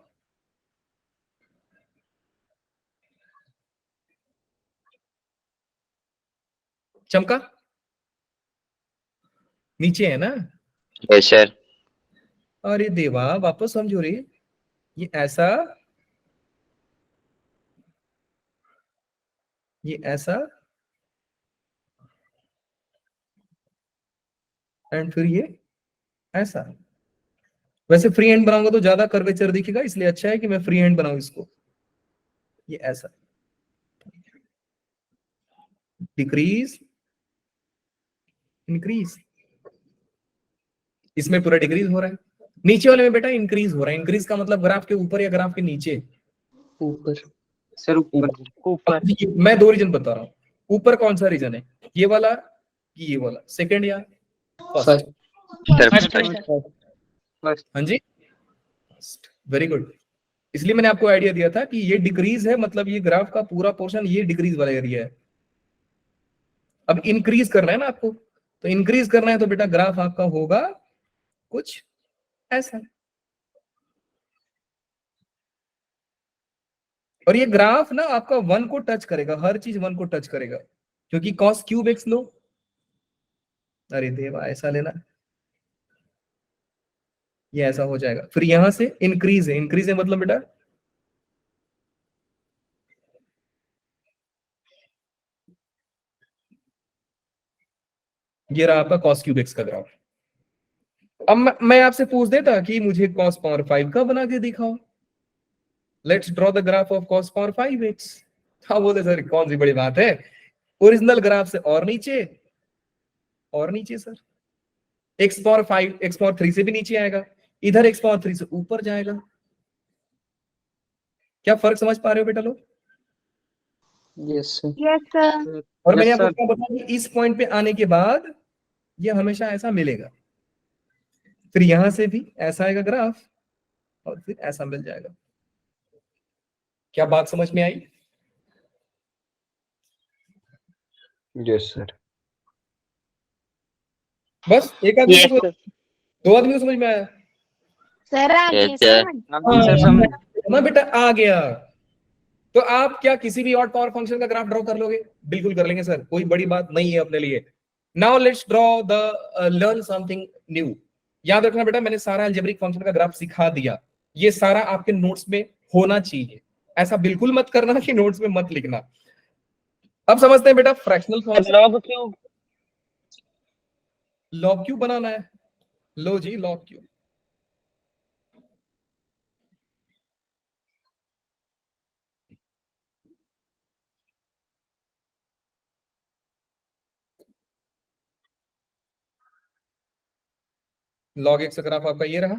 [SPEAKER 1] चमका? नीचे है ना?
[SPEAKER 6] Yes sir.
[SPEAKER 1] अरे देवा, वापस समझो रे। ये ऐसा, ये ऐसा, एंड फिर ये ऐसा। वैसे फ्री हैंड बनाऊंगा तो ज्यादा कर्वेचर दिखेगा, इसलिए अच्छा है कि मैं फ्री हैंड बनाऊं इसको। ये ऐसा, डिक्रीज इंक्रीज, इसमें पूरा डिक्रीज हो रहा है। नीचे वाले में बेटा इंक्रीज हो रहा है। इंक्रीज का मतलब ग्राफ के ऊपर या ग्राफ के नीचे?
[SPEAKER 4] ऊपर सर, ऊपर।
[SPEAKER 5] ऊपर।
[SPEAKER 1] मैं 2 रीजन बता रहा हूँ। ऊपर कौन सा रीजन है? ये वाला कि ये वाला? सेकंड या फर्स्ट? हाँ जी, वेरी गुड। इसलिए मैंने आपको आइडिया दिया था कि ये डिक्रीज है, मतलब ये ग्राफ का पूरा पोर्शन ये डिक्रीज वाला एरिया है। अब इंक्रीज करना है ना आपको, तो इंक्रीज करना है तो बेटा ग्राफ आपका होगा कुछ ऐसा। और ये ग्राफ ना आपका 1 को टच करेगा, हर चीज 1 को टच करेगा, क्योंकि cos क्यूब x लो। अरे देवा, ऐसा लेना, ये ऐसा हो जाएगा। फिर यहां से इंक्रीज है, इंक्रीज है मतलब बेटा ये रहा आपका cos क्यूब x का ग्राफ। अब मैं आपसे पूछ देता कि मुझे cos पावर 5 का बना के दिखाओ। Let's draw the graph of cos power 5x। हाँ बोलते सर कौन सी बड़ी बात है, ओरिजिनल ग्राफ से और नीचे, और नीचे sir. x power 5 x power 3 से भी नीचे आएगा, इधर x पावर 3 से ऊपर जाएगा। क्या फर्क समझ पा रहे हो बेटा लोग?
[SPEAKER 4] Yes sir.
[SPEAKER 2] Yes sir.
[SPEAKER 1] और मैंने आपको क्या बताया कि इस पॉइंट पे आने के बाद ये हमेशा ऐसा मिलेगा, फिर यहां से भी ऐसा आएगा ग्राफ, और फिर ऐसा मिल जाएगा। क्या बात समझ में आई?
[SPEAKER 3] Yes sir.
[SPEAKER 1] बस एक आदमी
[SPEAKER 5] यस
[SPEAKER 1] को,
[SPEAKER 5] सर।
[SPEAKER 1] 2 आदमी को समझ में आया?
[SPEAKER 2] सर आ गया
[SPEAKER 6] Yes, sir.
[SPEAKER 2] समझ।
[SPEAKER 1] हाँ, ना बेटा आ गया। तो आप क्या किसी भी ऑड पावर फंक्शन का ग्राफ ड्रॉ कर लोगे? बिल्कुल कर लेंगे सर, कोई बड़ी बात नहीं है अपने लिए। Now let's draw the learn something new. याद रखना बेटा, मैंने सारा अलजेब्रिक फंक्शन का ग्राफ सिखा दिया, ये सारा आपके नोट्स में होना चाहिए। ऐसा बिल्कुल मत करना कि नोट्स में मत लिखना। अब समझते हैं बेटा fractional function.
[SPEAKER 5] Log cube.
[SPEAKER 1] Log cube बनाना है, लो जी लॉग क्यूब। लॉग एक्स का ग्राफ आपका ये रहा,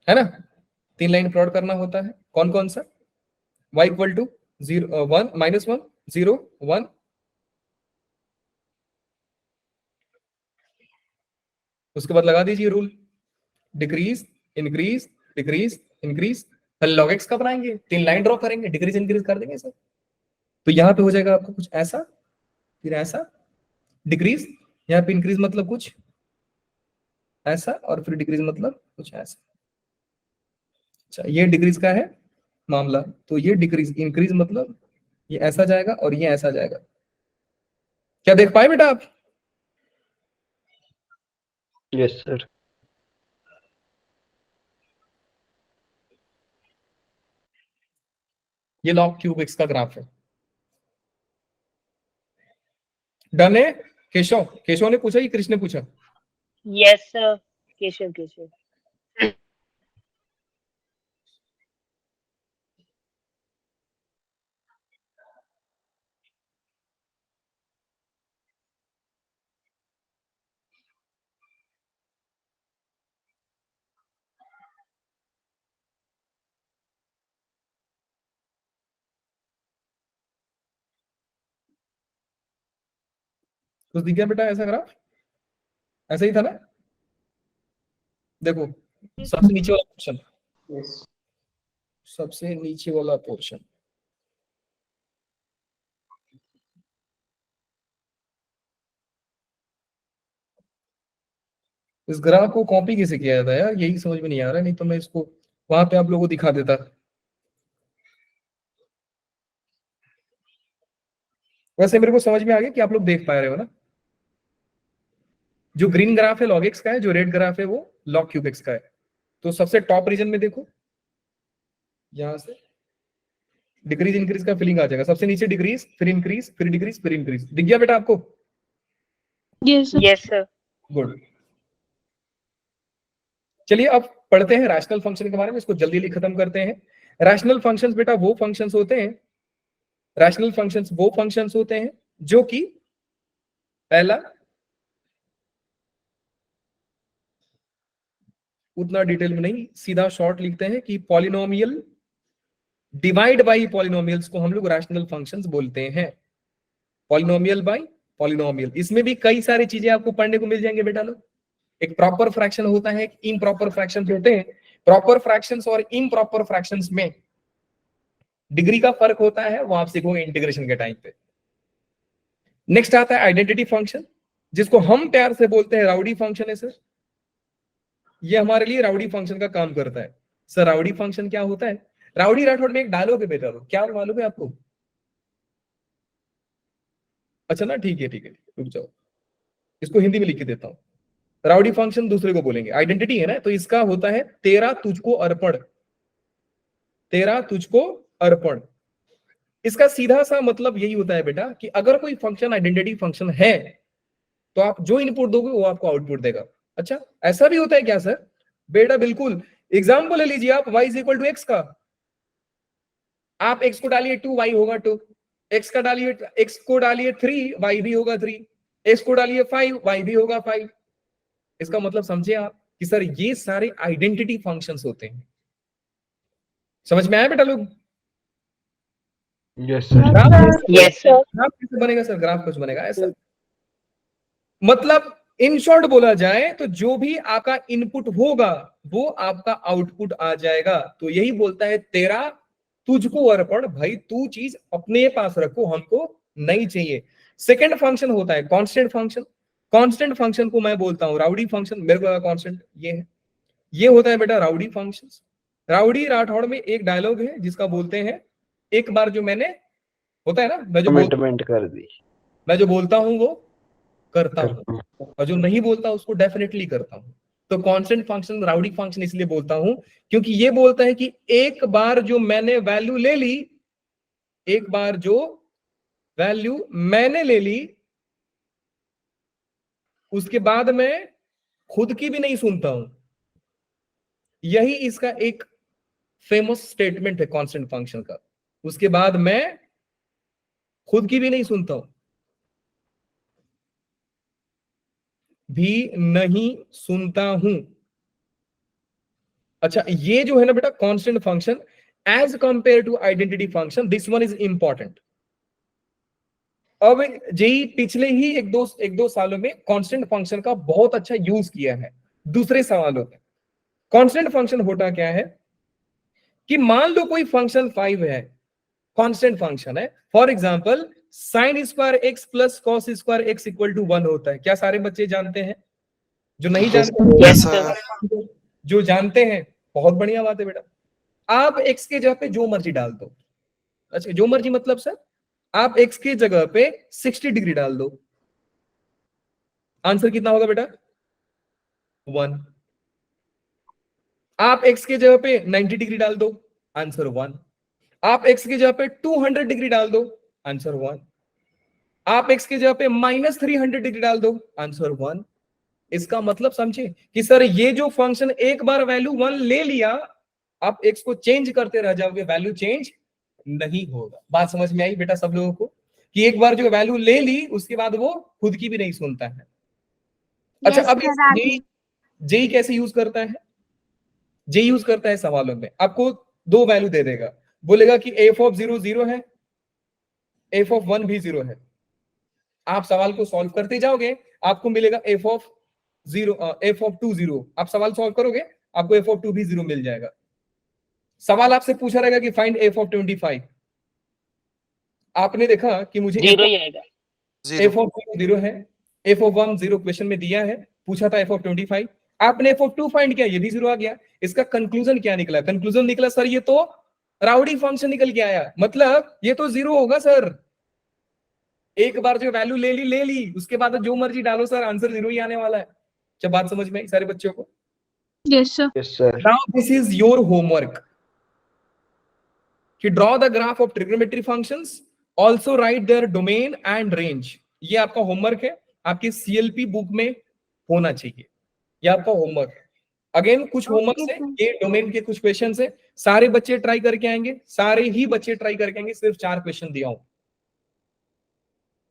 [SPEAKER 1] है ना? 3 लाइन प्लॉट करना होता है, कौन कौन सा? y equal to 0 1 -1 0 1। उसके बाद लगा दीजिए rule, decrease increase decrease increase. Log x का बनाएंगे, 3 लाइन ड्रॉ करेंगे, डिक्रीज इंक्रीज कर देंगे सर। तो यहाँ पे हो जाएगा आपको कुछ ऐसा, फिर ऐसा, डिक्रीज, यहाँ पे इंक्रीज मतलब कुछ ऐसा, और फिर डिक्रीज मतलब कुछ ऐसा। अच्छा, ये डिक्रीज का है मामला, तो ये डिक्रीज इंक्रीज मतलब ये ऐसा जाएगा और ये ऐसा जाएगा। क्या देख पाए बेटा आप?
[SPEAKER 3] Yes sir.
[SPEAKER 1] ये लॉग क्यूब एक्स का ग्राफ है। डन है? केशव, केशव ने पूछा, ये कृष्ण ने पूछा?
[SPEAKER 5] यस केशव केशव।
[SPEAKER 1] कुछ दिख गया बेटा ऐसा ग्राफ? ऐसा ही था ना? देखो सबसे नीचे वाला पोर्शन,
[SPEAKER 4] यस
[SPEAKER 1] सबसे नीचे वाला पोर्शन, इस ग्राफ को कॉपी कैसे किया जाता है यार, यही समझ में नहीं आ रहा है, नहीं तो मैं इसको वहां पे आप लोगों को दिखा देता। वैसे मेरे को समझ में आ गया कि आप लोग देख पा रहे हो ना। जो ग्रीन ग्राफ है लॉग एक्स का है, जो रेड ग्राफ है वो लॉग क्यूब एक्स का है। तो सबसे टॉप रीजन में देखो, यहां से डिक्रीज इंक्रीज का फीलिंग आ जाएगा। सबसे नीचे डिक्रीज, फिर इंक्रीज, फिर डिक्रीज, फिर इंक्रीज। दिख गया बेटा आपको?
[SPEAKER 2] Yes
[SPEAKER 5] yes sir.
[SPEAKER 1] गुड। चलिए अब पढ़ते हैं रैशनल फंक्शन के बारे में, इसको जल्दी जल्दी खत्म करते हैं। रैशनल फंक्शंस बेटा वो फंक्शंस होते हैं, रैशनल फंक्शंस वो फंक्शंस होते हैं जो कि पहला, उतना डिटेल में नहीं, सीधा शॉर्ट लिखते हैं कि पॉलिनोमियल डिवाइड बाई पॉलिनोमियल्स को हम लोग रैशनल फंक्शंस बोलते हैं। पॉलिनोमियल बाई पॉलिनोमियल, इसमें भी कई सारी चीजें आपको पढ़ने को मिल जाएंगे बेटा लोग। एक प्रॉपर फ्रैक्शन होता है, एक इम्प्रॉपर फ्रैक्शन होते हैं। प्रॉपर फ्रैक्शंस और इम्प्रॉपर फ्रैक्शंस में डिग्री का फर्क होता है, वो आप सीखोगे इंटीग्रेशन के टाइम पे। नेक्स्ट आता है आइडेंटिटी फंक्शन, जिसको हम प्यार से बोलते हैं राउडी फंक्शन है सर। ये हमारे लिए राउडी फंक्शन का काम करता है। सर राउडी फंक्शन क्या होता है? राउडी राठौड़ में एक डायलॉग है बेटा, क्या मालूम है आपको? अच्छा ना, ठीक है ठीक है, रुक जाओ, इसको हिंदी में लिख के देता हूं। राउडी फंक्शन दूसरे को बोलेंगे, आइडेंटिटी है ना, तो इसका होता है तेरा तुझको अर्पण, तेरा तुझको अर्पण। इसका सीधा सा मतलब यही होता है बेटा कि अगर कोई फंक्शन आइडेंटिटी फंक्शन है तो आप जो इनपुट दोगे वो आपको आउटपुट देगा। अच्छा ऐसा भी होता है क्या सर? बेटा बिल्कुल। एग्जाम्पल ले लीजिए आप, y is equal to x का, आप x को डालिए 2, y होगा 2, x का डालिए, x को डालिए 3, y भी होगा 3, x को डालिए 5, y भी होगा 5। इसका मतलब समझे आप कि सर ये सारे आइडेंटिटी फंक्शंस होते हैं। समझ में आया बेटा लोग?
[SPEAKER 3] Yes sir.
[SPEAKER 5] Yes sir.
[SPEAKER 1] Graph कैसे बनेगा सर? ग्राफ कुछ बनेगा ऐसा, मतलब इन शॉर्ट बोला जाए तो जो भी आपका इनपुट होगा वो आपका आउटपुट आ जाएगा। तो यही बोलता है तेरा तुझको अर्पण, भाई तू चीज अपने पास रखो, हमको नहीं चाहिए। सेकंड फंक्शन होता है कांस्टेंट फंक्शन। कांस्टेंट फंक्शन को मैं बोलता हूं राउडी फंक्शन। मेरे को कांस्टेंट ये है, ये होता है बेटा राउडी फंक्शन। राउडी राठौड़ में एक डायलॉग है जिसका बोलते हैं एक बार जो मैंने, होता है ना,
[SPEAKER 3] कमिटमेंट कर दी,
[SPEAKER 1] मैं जो बोलता हूं वो करता हूं,
[SPEAKER 3] करता हूँ।
[SPEAKER 1] और जो नहीं बोलता उसको डेफिनेटली करता हूं। तो कांस्टेंट फंक्शन राउडी फंक्शन इसलिए बोलता हूं क्योंकि ये बोलता है कि एक बार जो मैंने वैल्यू ले ली, एक बार जो वैल्यू मैंने ले ली, उसके बाद मैं खुद की भी नहीं सुनता हूं। यही इसका एक फेमस स्टेटमेंट है कांस्टेंट फंक्शन का। उसके बाद मैं खुद की भी नहीं सुनता हूं, भी नहीं सुनता हूं। अच्छा, ये जो है ना बेटा constant function as compare to identity function, this one is important. अब जेई पिछले ही एक दो सालों में कांस्टेंट फंक्शन का बहुत अच्छा यूज किया है दूसरे सवालों में। कांस्टेंट फंक्शन होता क्या है कि मान लो कोई फंक्शन 5 है, कांस्टेंट फंक्शन है। For example sine square x plus cos square x equal to 1 होता है। क्या सारे बच्चे जानते हैं? जो नहीं जानते,
[SPEAKER 5] यस सर।
[SPEAKER 1] जो जानते हैं बहुत बढ़िया बात है बेटा। आप एक्स के जगह पे जो मर्जी डाल दो। अच्छा, जो मर्जी मतलब सर आप एक्स की जगह पे 60 डिग्री डाल दो, आंसर कितना होगा बेटा? 1। आप एक्स की जगह पे 90 डिग्री डाल दो, आंसर 1। आप एक्स की जगह पे 200 डिग्री डाल दो, आंसर 1। आप एक्स की जगह पे -300 डिग्री डाल दो, आंसर 1। इसका मतलब समझे कि सर ये जो फंक्शन एक बार वैल्यू 1 ले लिया, आप एक्स को चेंज करते रह जाओगे, वैल्यू चेंज नहीं होगा। बात समझ में आई बेटा सब लोगों को कि एक बार जो वैल्यू ले ली उसके बाद वो खुद की भी नहीं सुनता है। अच्छा,
[SPEAKER 2] यस
[SPEAKER 1] अब
[SPEAKER 2] सर, आगे।
[SPEAKER 1] जेई कैसे यूज करता है? जे यूज करता है सवालों में, आपको दो वैल्यू दे देगा, बोलेगा कि एफ ऑफ 0 0 है, एफ ऑफ 1 भी 0 है। आप सवाल को सॉल्व करते जाओगे, आपको मिलेगा एफ ऑफ 0, एफ ऑफ 2 0। आप सवाल सॉल्व करोगे, आपको एफ ऑफ 2 भी 0 मिल जाएगा। सवाल आपसे पूछा रहेगा कि फाइंड एफ ऑफ 25। आपने देखा कि मुझे
[SPEAKER 5] जीरो ही आएगा।
[SPEAKER 1] एफ ऑफ 0 है, एफ ऑफ 1 0 क्वेश्चन में दिया है, पूछा था एफ ऑफ 25, आपने एफ ऑफ 2 फाइंड किया, ये भी 0 आ गया। इसका कंक्लूजन क्या निकला? कंक्लूजन निकला सर ये तो राउडी फंक्शन निकल के आया, मतलब ये तो 0 होगा सर। एक बार जो वैल्यू ले ली उसके बाद जो मर्जी डालो सर, आंसर 0 ही आने वाला है। क्या बात समझ में आई सारे बच्चों को?
[SPEAKER 2] Yes sir.
[SPEAKER 3] Yes sir.
[SPEAKER 1] Now this is your homework कि draw the graph of trigonometry functions, also write their domain and range. ये आपका होमवर्क है, आपकी सीएलपी बुक में होना चाहिए, ये आपका होमवर्क है। अगेन कुछ होमवर्क
[SPEAKER 2] Okay,
[SPEAKER 1] है,
[SPEAKER 2] sir.
[SPEAKER 1] ये डोमेन के कुछ क्वेश्चन है, सारे बच्चे ट्राई करके आएंगे, सारे ही बच्चे ट्राई करके आएंगे, सिर्फ 4 क्वेश्चन दिया हूं,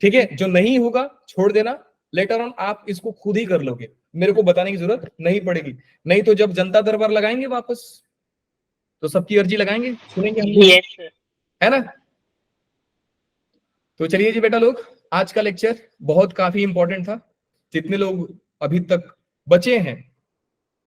[SPEAKER 1] ठीक है? जो नहीं होगा छोड़ देना, लेटर ऑन आप इसको खुद ही कर लोगे, मेरे को बताने की जरूरत नहीं पड़ेगी। नहीं तो जब जनता दरबार लगाएंगे वापस तो सबकी अर्जी लगाएंगे, सुनेंगे हम,
[SPEAKER 5] यस सर।
[SPEAKER 1] है ना? तो चलिए जी बेटा लोग, आज का लेक्चर बहुत काफी इंपॉर्टेंट था। जितने लोग अभी तक बचे हैं